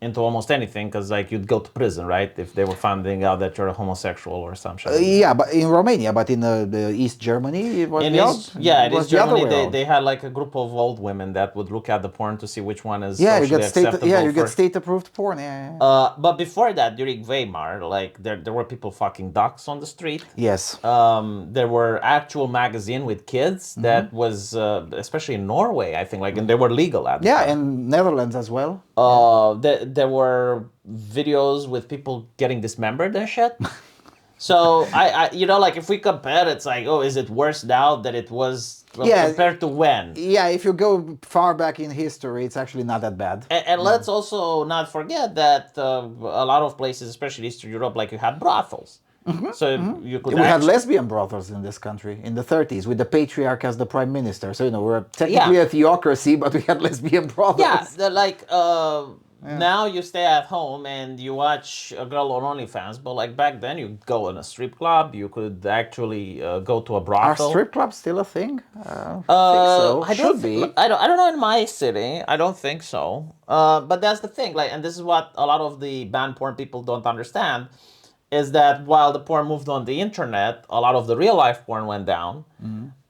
into almost anything because like you'd go to prison, right, if they were finding out that you're a homosexual or some shit like that.
Yeah, but in Romania, but in the East Germany, it was
In
the other.
East, yeah,
It
in
was
East
the other
Germany,
way around.
they had like a group of old women that would look at the porn to see which one is
Yeah, you
socially
get state. Yeah,
acceptable
you get
for.
state approved porn. Yeah, yeah.
But before that, during Weimar, like there were people fucking ducks on the street.
Yes.
There were actual magazine with kids that was especially in Norway, I think, like, and they were legal at the
Yeah,
time.
and Netherlands as well.
There were videos with people getting dismembered and shit. So like if we compare, it's like, oh, is it worse now than it was
Yeah.
compared to when?
Yeah, if you go far back in history, it's actually not that bad.
And let's also not forget that a lot of places, especially Eastern Europe, like you had brothels. So you could
We had
actually,
lesbian brothels in this country in the 30s with the patriarch as the prime minister. So, we're technically a theocracy, but we had lesbian brothels.
yeah, now you stay at home and you watch a girl on OnlyFans, but like back then you go in a strip club, you could actually go to a
Are
brothel.
strip clubs still a thing? I think so.
I
Should be.
I don't know in my city. I don't think so. But that's the thing. Like, and this is what a lot of the banned porn people don't understand, is that while the porn moved on the internet, a lot of the real life porn went down,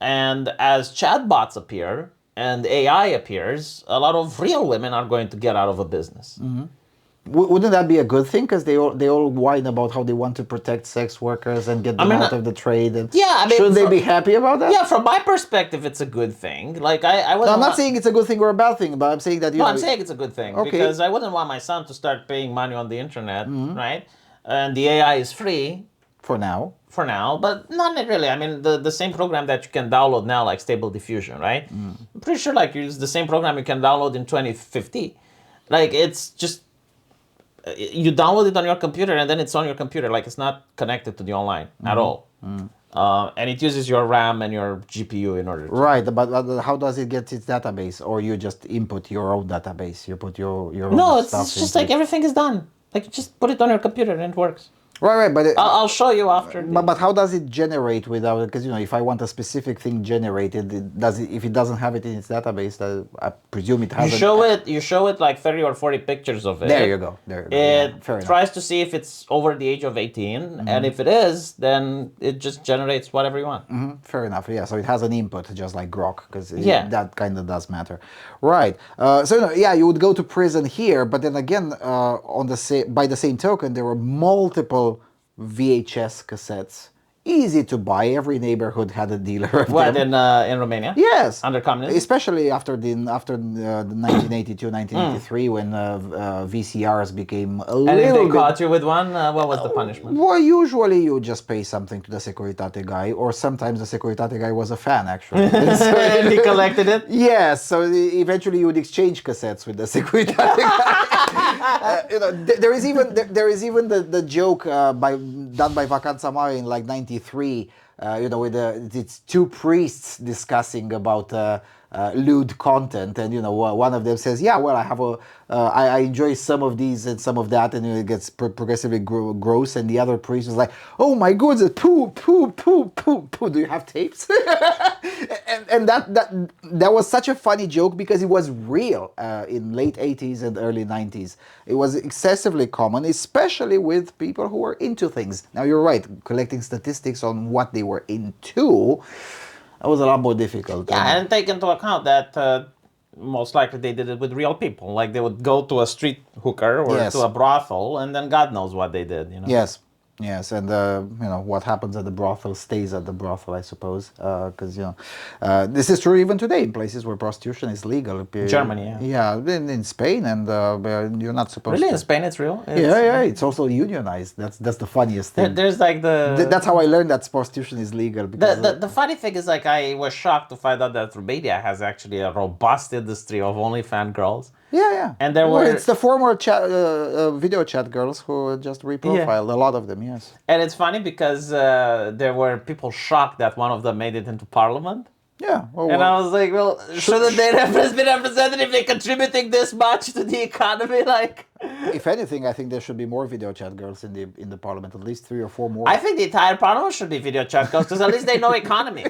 and as chatbots appear and AI appears, a lot of real women are going to get out of a business.
Wouldn't that be a good thing? Because they all whine about how they want to protect sex workers and get them out of the trade. And
yeah, I mean,
should they be happy about that?
Yeah, from my perspective, it's a good thing. Like I
No,
wouldn't.
I'm not saying it's a good thing or a bad thing, but I'm saying that
No, I'm saying it's a good thing
Okay.
because I wouldn't want my son to start paying money on the internet, right? And the AI is free
for now.
for now, but not really. I mean, the same program that you can download now, like Stable Diffusion, right? I'm pretty sure like it's the same program you can download in 2050. Like it's just you download it on your computer and then it's on your computer. Like it's not connected to the online at all. And it uses your RAM and your GPU in order to.
Right, but how does it get its database? Or you just input your own database? You put your
No,
own
it's
stuff
just
into
like
it.
everything is done. Like you just put it on your computer and it works.
Right, but
I'll show you after.
but how does it generate without? Because if I want a specific thing generated, if it doesn't have it in its database, I presume it
You
hasn't.
show it like 30 or 40 pictures of it.
There you go. There you go.
It
Yeah, fair enough.
tries to see if it's over the age of 18, and if it is, then it just generates whatever you want.
Fair enough. Yeah, so it has an input, just like Grok, because
Yeah.
that kind of does matter, right? So yeah, you would go to prison here, but then again, by the same token, there were multiple VHS cassettes, easy to buy. Every neighborhood had a dealer of
What,
them.
in Romania?
Yes,
Under communism?
especially after the 1982, 1983, when VCRs became a
And if
little
they
bit.
caught you with one, what was the punishment?
Well, usually you just pay something to the Securitate guy, or sometimes the Securitate guy was a fan, actually.
And he collected it?
Yes, so eventually you would exchange cassettes with the Securitate guy. There is even the joke done by Vacanța Mare in like '93. With it's two priests discussing about lewd content, and one of them says, "Yeah, well, I enjoy some of these and some of that," and it gets progressively gross. And the other priest is like, "Oh my goodness, poo, poo, poo, poo, poo. Do you have tapes?" and that was such a funny joke because it was real in late '80s and early '90s. It was excessively common, especially with people who were into things. Now you're right, collecting statistics on what they were into. That was a lot more difficult.
Yeah, and take into account that most likely they did it with real people. Like they would go to a street hooker or
Yes.
to a brothel, and then God knows what they did.
Yes, and what happens at the brothel stays at the brothel, I suppose, because this is true even today in places where prostitution is legal.
Germany, yeah.
Yeah, in Spain, and you're not supposed
Really,
to.
in Spain, it's real.
Yeah, it's also unionized. That's the funniest thing.
There's like
That's how I learned that prostitution is legal. Because
the funny thing is, like, I was shocked to find out that Romania has actually a robust industry of OnlyFans girls.
yeah.
And there were-
it's the former video chat girls who just reprofiled a lot of them. Yes.
And it's funny because there were people shocked that one of them made it into parliament.
Yeah.
And I was like, well, shouldn't they be represented if they're contributing this much to the economy? Like,
If anything, I think there should be more video chat girls in the parliament, at least 3 or 4
I
more.
think the entire parliament should be video chat girls because at least they know economy.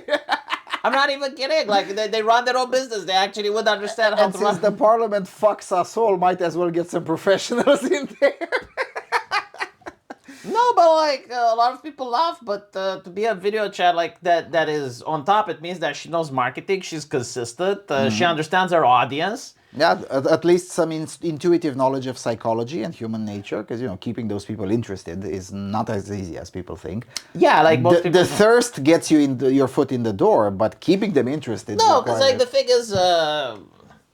I'm not even kidding. Like they run their own business. They actually would understand how
And
to
since
run.
the parliament fucks us all, might as well get some professionals in there.
No, but like a lot of people laugh. But to be a video chat like that is on top. It means that she knows marketing. She's consistent. She understands her audience.
Yeah, at least some intuitive knowledge of psychology and human nature, because keeping those people interested is not as easy as people think.
Yeah, like most people.
The thirst gets you your foot in the door, but keeping them interested.
No, because like the thing is,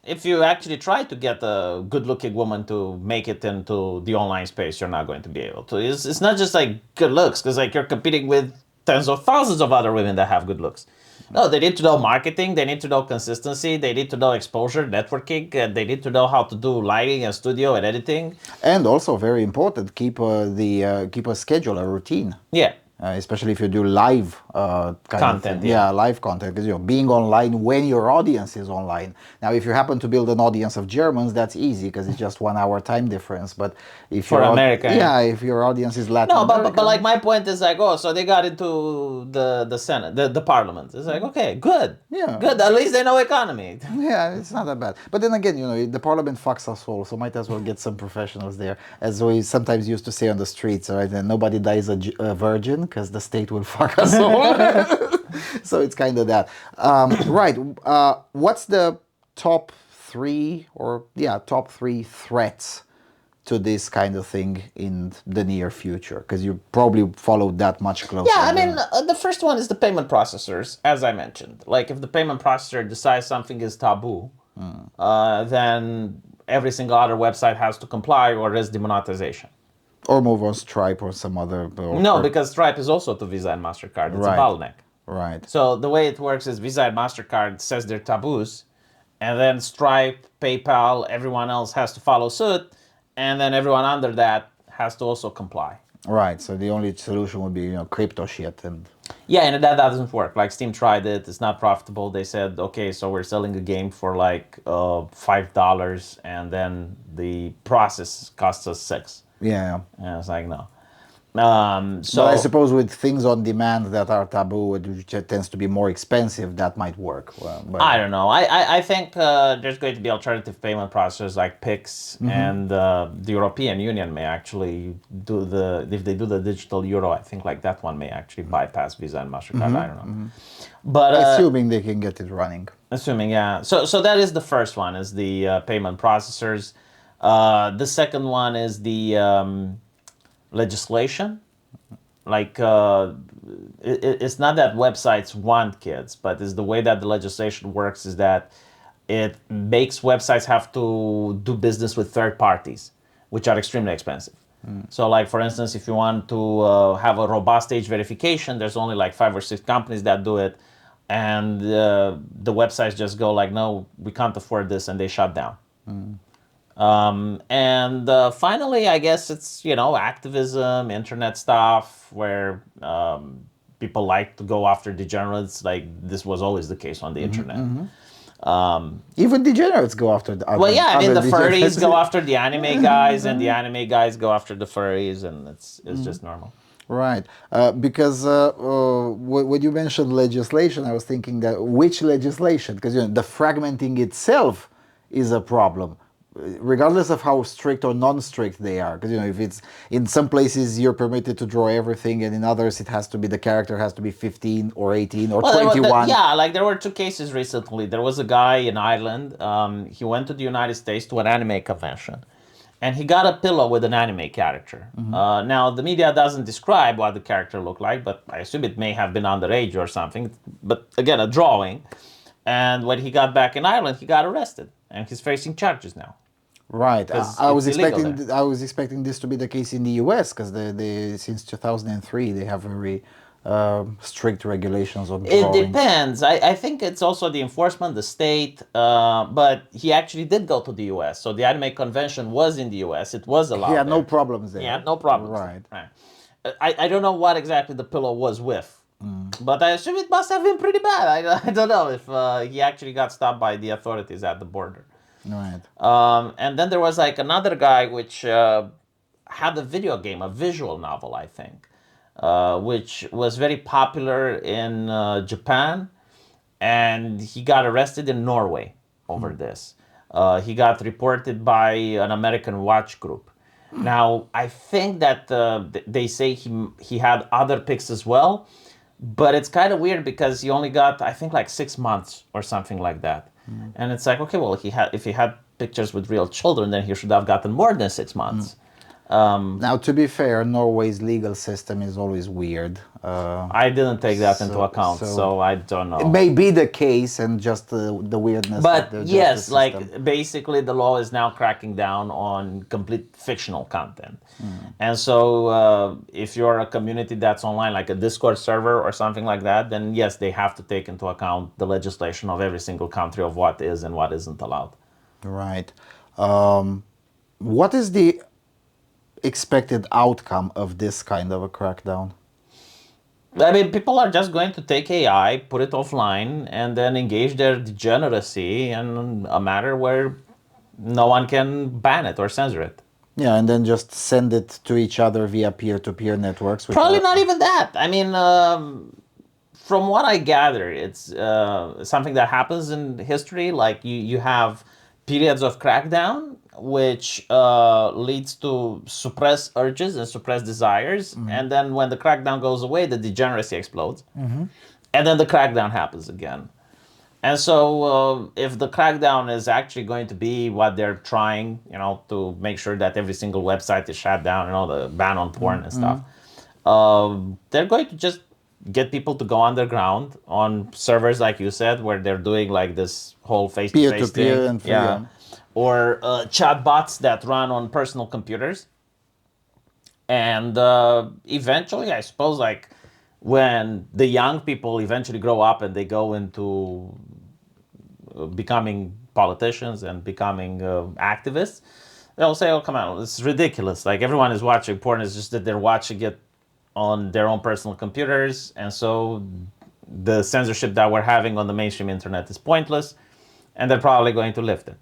if you actually try to get a good-looking woman to make it into the online space, you're not going to be able to. It's not just like good looks, because like you're competing with tens of thousands of other women that have good looks. No, they need to know marketing. They need to know consistency. They need to know exposure, networking. And they need to know how to do lighting and studio and editing.
And also very important, keep a schedule, a routine.
Yeah.
Especially if you do live kind
Content,
of thing.
yeah.
Live content, because being online when your audience is online. Now, if you happen to build an audience of Germans, that's easy because it's just 1 hour time difference. But if
For America,
yeah, if your audience is Latin
No,
American,
but like my point is like, oh, so they got into the Senate, the parliament. It's like, okay, good.
Yeah.
Good. At least they know economy.
yeah, it's not that bad. But then again, the parliament fucks us all, so might as well get some professionals there. As we sometimes used to say on the streets, right? And nobody dies a virgin because the state will fuck us all. So it's kind of that. Right. What's the top three threats to this kind of thing in the near future? Because you probably followed that much closer.
Yeah, I mean, the first one is the payment processors, as I mentioned. Like, if the payment processor decides something is taboo, then every single other website has to comply or there's demonetization.
Or move on Stripe or some other.
No, because Stripe is also to Visa and MasterCard. It's
Right.
a bottleneck.
Right.
So the way it works is Visa and MasterCard says they're taboos, and then Stripe, PayPal, everyone else has to follow suit, and then everyone under that has to also comply.
Right. So the only solution would be crypto shit and.
Yeah, and that doesn't work. Like Steam tried it; it's not profitable. They said, okay, so we're selling a game for like $5, and then the process costs us $6.
Yeah.
And it's like no.
So I suppose with things on demand that are taboo, which tends to be more expensive, that might work. But
I don't know. I think there's going to be alternative payment processors like Pix, and the European Union may actually if they do the digital euro, I think like that one may actually bypass Visa and MasterCard. I don't know. But
assuming they can get it running.
assuming, yeah. So that is the first one, is the payment processors. The second one is the legislation. Like it's not that websites want kids, but it's the way that the legislation works is that it makes websites have to do business with third parties, which are extremely expensive. So like, for instance, if you want to have a robust age verification, there's only like 5 or 6 companies that do it, and the websites just go like, no, we can't afford this, and they shut down. And finally, I guess it's, activism, internet stuff, where people like to go after degenerates. Like, this was always the case on the internet.
Even degenerates go after the.
Well, yeah, I mean, the
degenerates.
furries go after the anime guys, and the anime guys go after the furries, and it's just normal.
Right, because when you mentioned legislation, I was thinking that which legislation? Because the fragmenting itself is a problem, regardless of how strict or non-strict they are. Because if it's in some places you're permitted to draw everything, and in others it has to be, the character has to be 15 or 18 or 21.
Yeah, like there were 2 cases recently. There was a guy in Ireland. He went to the United States to an anime convention, and he got a pillow with an anime character. Now, the media doesn't describe what the character looked like, but I assume it may have been underage or something. But again, a drawing. And when he got back in Ireland, he got arrested, and he's facing charges now.
Right. I was
it's illegal
expecting. I was expecting this to be the case in the U.S. because they since 2003 they have very strict regulations on
It
drawings.
depends. I think it's also the enforcement, the state. But he actually did go to the U.S. So the anime convention was in the U.S. It was allowed.
He had no
there.
problems there.
Yeah, no problems.
Right.
I don't know what exactly the pillow was with, but I assume it must have been pretty bad. I don't know if he actually got stopped by the authorities at the border.
Right.
And then there was like another guy which had a video game, a visual novel, I think, which was very popular in Japan, and he got arrested in Norway over this. He got reported by an American watch group. Now, I think that they say he had other picks as well, but it's kind of weird because he only got, I think, like 6 months or something like that. And it's like, okay, well, if he had pictures with real children, then he should have gotten more than 6 months.
Now, to be fair, Norway's legal system is always weird.
I didn't take that into
So,
account,
so
so I don't
it
know.
may be the case, and just the weirdness of
But
the justice
yes,
system.
like basically the law is now cracking down on complete fictional content. And so if you're a community that's online, like a Discord server or something like that, then yes, they have to take into account the legislation of every single country of what is and what isn't allowed.
Right. What is the expected outcome of this kind of a crackdown?
I mean, people are just going to take AI, put it offline, and then engage their degeneracy in a matter where no one can ban it or censor it.
Yeah, and then just send it to each other via peer-to-peer networks, which
Probably
are
not even that. I mean, from what I gather, it's something that happens in history. Like you have periods of crackdown, which leads to suppress urges and suppress desires. And then when the crackdown goes away, the degeneracy explodes. And then the crackdown happens again. And so, if the crackdown is actually going to be what they're trying, to make sure that every single website is shut down and all the ban on porn and stuff, they're going to just get people to go underground on servers, like you said, where they're doing like this whole face-to-face
peer-to-peer
thing,
and free.
yeah, or chatbots that run on personal computers, and eventually, I suppose, like when the young people eventually grow up and they go into becoming politicians and becoming activists, they'll say, "Oh, come on, this is ridiculous! Like everyone is watching porn. It's just that they're watching it on their own personal computers, and so the censorship that we're having on the mainstream internet is pointless, and they're probably going to lift it."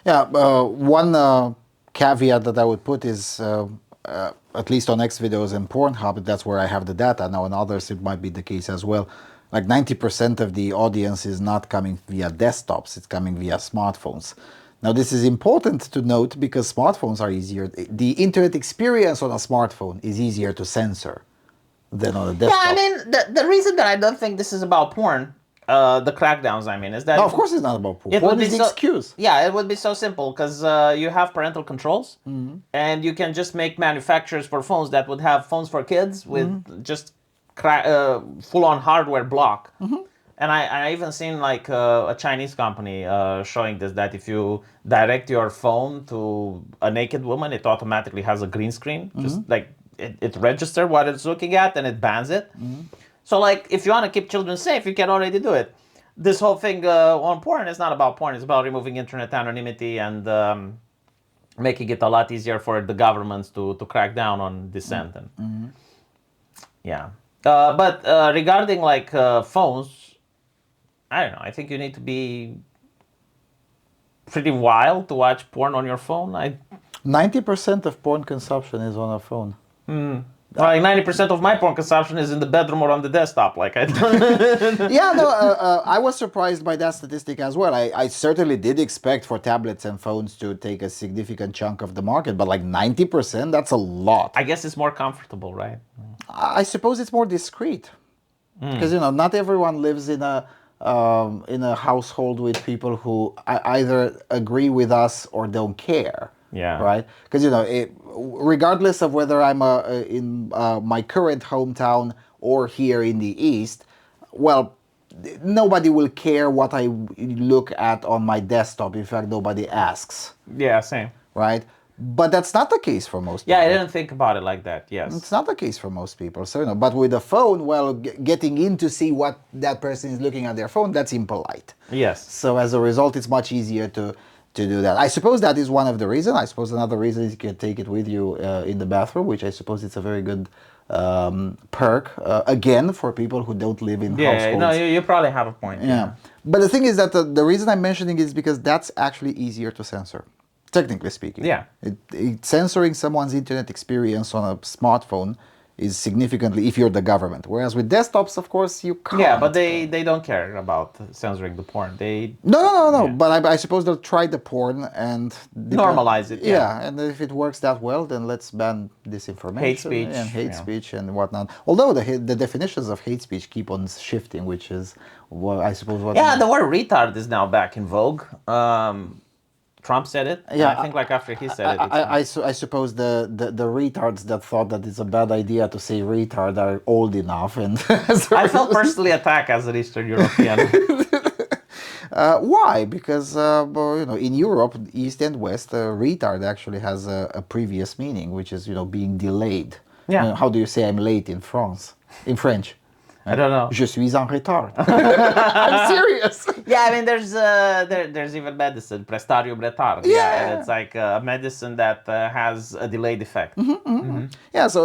Yeah, one caveat that I would put is, at least on X videos and Pornhub, that's where I have the data. Now, on others, it might be the case as well. Like 90% of the audience is not coming via desktops, it's coming via smartphones. Now, this is important to note because smartphones are easier. The internet experience on a smartphone is easier to censor than on a
Yeah,
desktop.
I mean, the reason that I don't think this is about porn, the crackdowns, I mean, is that
No, of course it's not about porn.
it would
Porn
be
is the
so,
excuse.
yeah, it would be so simple because you have parental controls, and you can just make manufacturers for phones that would have phones for kids with just full-on hardware block. And I even seen like a Chinese company showing this, that if you direct your phone to a naked woman, it automatically has a green screen, just like it registers what it's looking at and it bans it. So like if you want to keep children safe, you can already do it. This whole thing on porn is not about porn. It's about removing internet anonymity and making it a lot easier for the governments to crack down on dissent. And yeah, but regarding like phones, I don't know. I think you need to be pretty wild to watch porn on your phone.
90% of porn consumption is on a phone.
Like 90% of my porn consumption is in the bedroom or on the desktop. Like I don't.
Yeah, no, I was surprised by that statistic as well. I certainly did expect for tablets and phones to take a significant chunk of the market, but like 90%, that's a lot.
I guess it's more comfortable, right?
I suppose it's more discreet because not everyone lives in a household with people who either agree with us or don't care.
Yeah.
Right. Because regardless of whether I'm in my current hometown or here in the East, well, nobody will care what I look at on my desktop. In fact, nobody asks.
Yeah, same.
Right. But that's not the case for most people.
Yeah, I didn't think about it like that. Yes.
It's not the case for most people. So, but with a phone, well, getting in to see what that person is looking at their phone, that's impolite.
Yes.
So as a result, it's much easier to do that. I suppose that is one of the reasons. I suppose another reason is you can take it with you in the bathroom, which I suppose it's a very good perk, again, for people who don't live in
Yeah, no,
households.
you probably have a point.
Yeah. But the thing is that the reason I'm mentioning is because that's actually easier to censor, technically speaking.
Yeah.
Censoring someone's internet experience on a smartphone is significantly, if you're the government. Whereas with desktops, of course, you can't.
Yeah, but they don't care about censoring the porn. They
No.
Yeah.
But I suppose they'll try the porn and
Normalize it, yeah.
Yeah, and if it works that well, then let's ban disinformation
Hate speech,
and hate
yeah.
speech and whatnot. Although the definitions of hate speech keep on shifting, which is what I suppose what.
Yeah, the word retard is now back in vogue. Trump said it. And
Yeah,
I think like after he said it,
I suppose the retards that thought that it's a bad idea to say retard are old enough, and
I felt personally attacked as an Eastern European.
why? Because well, in Europe, East and West, retard actually has a previous meaning, which is being delayed.
Yeah.
How do you say I'm late in France? In French?
I don't know.
Je suis en retard. I'm serious.
Yeah, I mean, there's even medicine, prestarium retard. Yeah, and it's like a medicine that has a delayed effect.
Yeah, so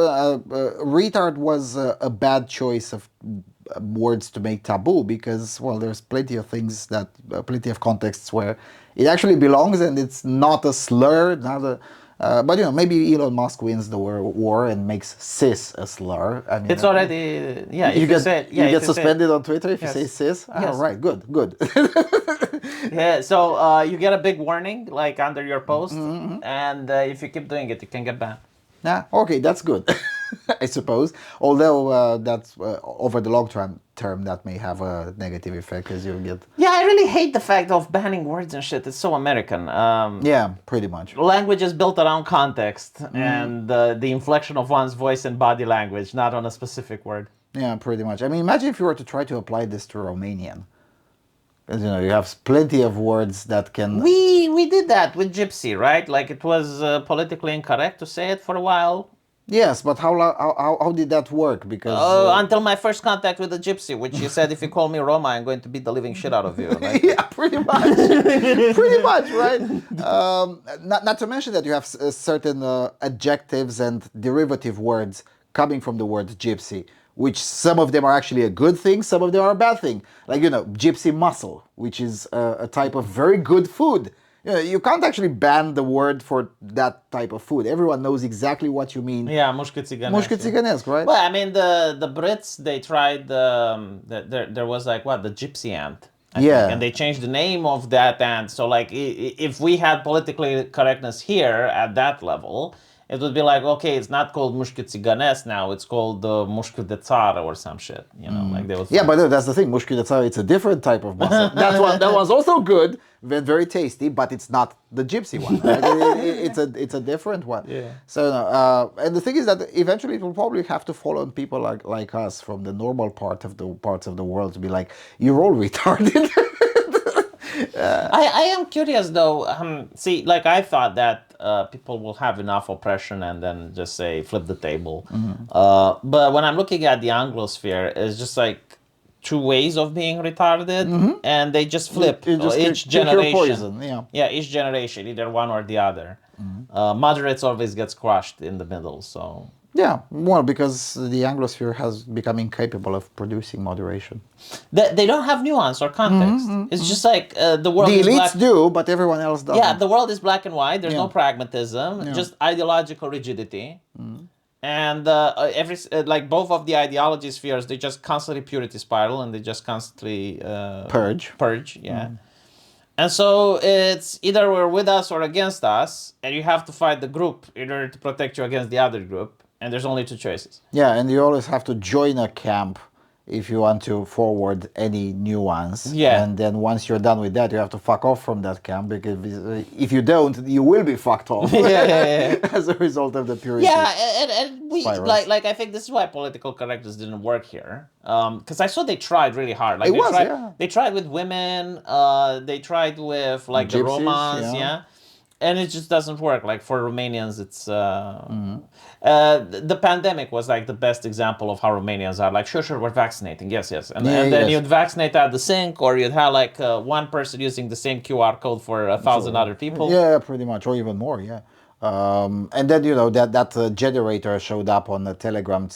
retard was a bad choice of words to make taboo because, well, there's plenty of things that, plenty of contexts where it actually belongs and it's not a slur, not a. But maybe Elon Musk wins the war and makes cis a slur. I mean,
It's already
you get suspended on Twitter if
Yes.
you say cis.
Yes.
Oh, right, good.
Yeah, so you get a big warning like under your post, and if you keep doing it, you can get banned.
Yeah, okay, that's good, I suppose. Although that's over the long term, that may have a negative effect as you get.
Yeah, I really hate the fact of banning words and shit. It's so American.
Yeah, pretty much.
Language is built around context and the inflection of one's voice and body language, not on a specific word.
Yeah, pretty much. I mean, imagine if you were to try to apply this to Romanian. Because, you have plenty of words that can.
We did that with gypsy, right? Like it was politically incorrect to say it for a while.
Yes, but how did that work? Because
Until my first contact with the gypsy, which she said, if you call me Roma, I'm going to beat the living shit out of you. Like,
yeah, pretty much, pretty much, right? Not to mention that you have certain adjectives and derivative words coming from the word gypsy, which some of them are actually a good thing, some of them are a bad thing. Like gypsy mussel, which is a type of very good food. You can't actually ban the word for that type of food. Everyone knows exactly what you mean.
yeah, mushka țiganesc.
Mushka țiganesc, right?
Well, I mean, the Brits, they tried, there was like, what, the gypsy ant. I
Yeah.
think, and they changed the name of that ant. So, like, if we had politically correctness here at that level, it would be like, okay, it's not called mushka țiganesc now, it's called mushka de țară or some shit. Like they would.
Yeah, but that's the thing. Mushki de țară, it's a different type of mussel. That one's also good, very tasty, but it's not the gypsy one. Right? It's a different one.
Yeah.
So, and the thing is that eventually it will probably have to fall on people like us from the normal parts of the world to be like, you're all retarded.
I am curious though. See, like I thought that people will have enough oppression and then just say flip the table. But when I'm looking at the Anglosphere, it's just like two ways of being retarded, and they just flip
You just
each
pick your
generation.
poison, yeah.
Yeah, each generation, either one or the other. Moderates always gets crushed in the middle. So
Yeah, well, because the Anglosphere has become incapable of producing moderation.
they don't have nuance or context. It's just like the world
The
is black.
elites do, but everyone else doesn't.
Yeah, the world is black and white. There's no
Yeah.
pragmatism, just ideological rigidity. And like both of the ideology spheres, they just constantly purity spiral and they just constantly purge. Yeah. And so it's either we're with us or against us, and you have to fight the group in order to protect you against the other group. And there's only two choices.
Yeah, and you always have to join a camp if you want to forward any nuance.
Yeah.
And then once you're done with that, you have to fuck off from that camp, because if you don't, you will be fucked off.
Yeah.
As a result of the purity.
Yeah, and we
spirals.
like I think this is why political correctness didn't work here. Because I saw they tried really hard. Like they tried with women. They tried with like the
Gypsies,
Romas.
yeah.
Yeah. And it just doesn't work. Like for Romanians, it's the pandemic was like the best example of how Romanians are. Like, sure, we're vaccinating, yes, and then
yes.
you'd vaccinate at the sink, or you'd have like one person using the same QR code for 1,000 other people.
Yeah, pretty much, or even more, yeah. And then that generator showed up on the Telegram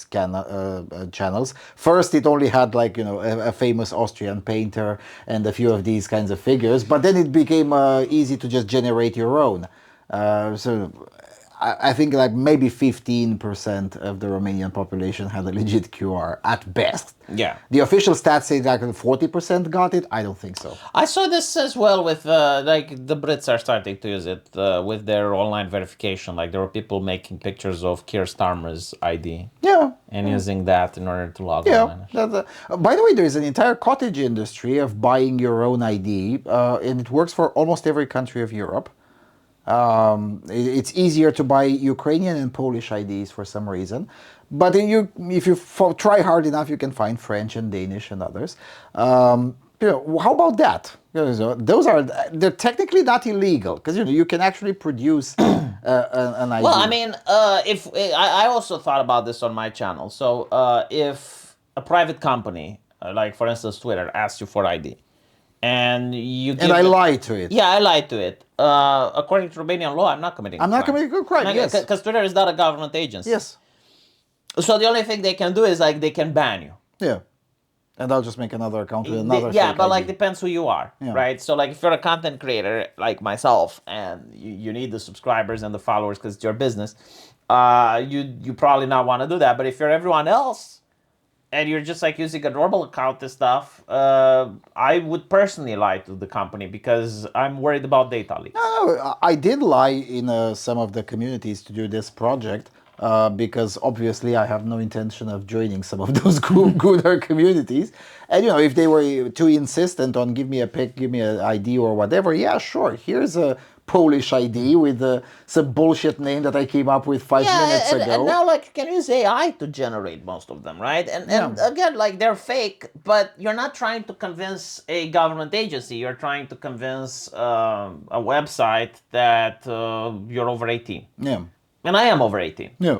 channels. First, it only had like a famous Austrian painter and a few of these kinds of figures, but then it became easy to just generate your own. So I think like maybe 15% of the Romanian population had a legit QR at best.
Yeah.
The official stats say like 40% got it. I don't think so.
I saw this as well with like the Brits are starting to use it with their online verification. Like there were people making pictures of Keir Starmer's ID.
Yeah.
And using that in order to log
Yeah.
online.
By the way, there is an entire cottage industry of buying your own ID, and it works for almost every country of Europe. It's easier to buy Ukrainian and Polish IDs for some reason, but if you try hard enough, you can find French and Danish and others. How about that? They're technically not illegal because you can actually produce an ID.
Well, I mean, if I also thought about this on my channel. So if a private company, like for instance Twitter, asks you for ID, and you give
and I lied to it.
Yeah, I lied to it. According to Romanian law, I'm not committing.
I'm not committing a crime. Yes,
because Twitter is not a government agency.
Yes.
So the only thing they can do is like they can ban you.
Yeah. And I'll just make another account with another.
Yeah, but
ID.
like depends who you are, right? So like if you're a content creator like myself and you need the subscribers and the followers because it's your business, you probably not want to do that. But if you're everyone else and you're just like using a normal account and stuff, I would personally lie to the company because I'm worried about data leaks.
No, I did lie in some of the communities to do this project. Because obviously I have no intention of joining some of those gooder communities. And if they were too insistent on give me a pic, give me an ID or whatever, yeah, sure. Here's a Polish ID with some bullshit name that I came up with 5 minutes ago.
And now like you can use AI to generate most of them, right? And again, like they're fake, but you're not trying to convince a government agency. You're trying to convince a website that you're over 18.
Yeah.
And I am over 18.
Yeah.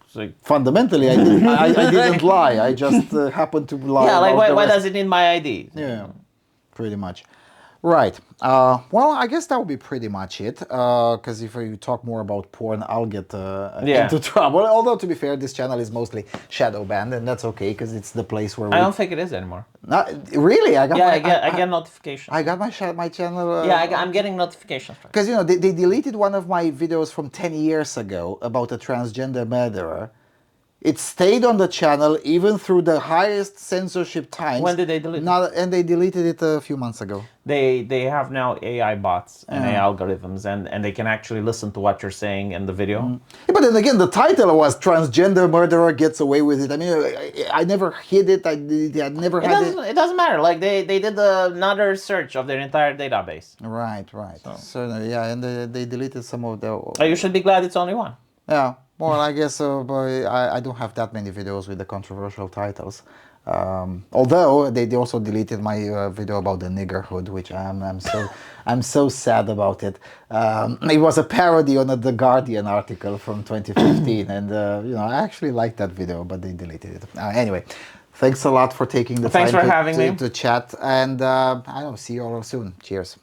So,
fundamentally, I didn't lie. I just happened to lie.
Yeah, like why does it need my ID?
Yeah, pretty much. Right. Well, I guess that would be pretty much it. Because if you talk more about porn, I'll get into trouble. Although, to be fair, this channel is mostly shadow banned, and that's okay because it's the place where
I don't think it is anymore.
Really?
I get notifications.
I got my channel.
I'm getting notifications.
Because they deleted one of my videos from 10 years ago about a transgender murderer. It stayed on the channel even through the highest censorship times.
When did they delete it?
And they deleted it a few months ago.
They have now AI bots and AI algorithms, and they can actually listen to what you're saying in the video.
Yeah, but then again, the title was "Transgender Murderer Gets Away with It." I mean, I never hid it. I never had it.
It doesn't matter. Like they did another search of their entire database.
Right. So yeah, and they deleted some of the.
You should be glad it's only one.
Yeah. Well, I guess I don't have that many videos with the controversial titles. Although they also deleted my video about the niggerhood, which I'm so sad about it. It was a parody on a The Guardian article from 2015, and I actually liked that video, but they deleted it. Anyway, thanks a lot for taking the time
having me
to chat, and I don't see you all soon. Cheers.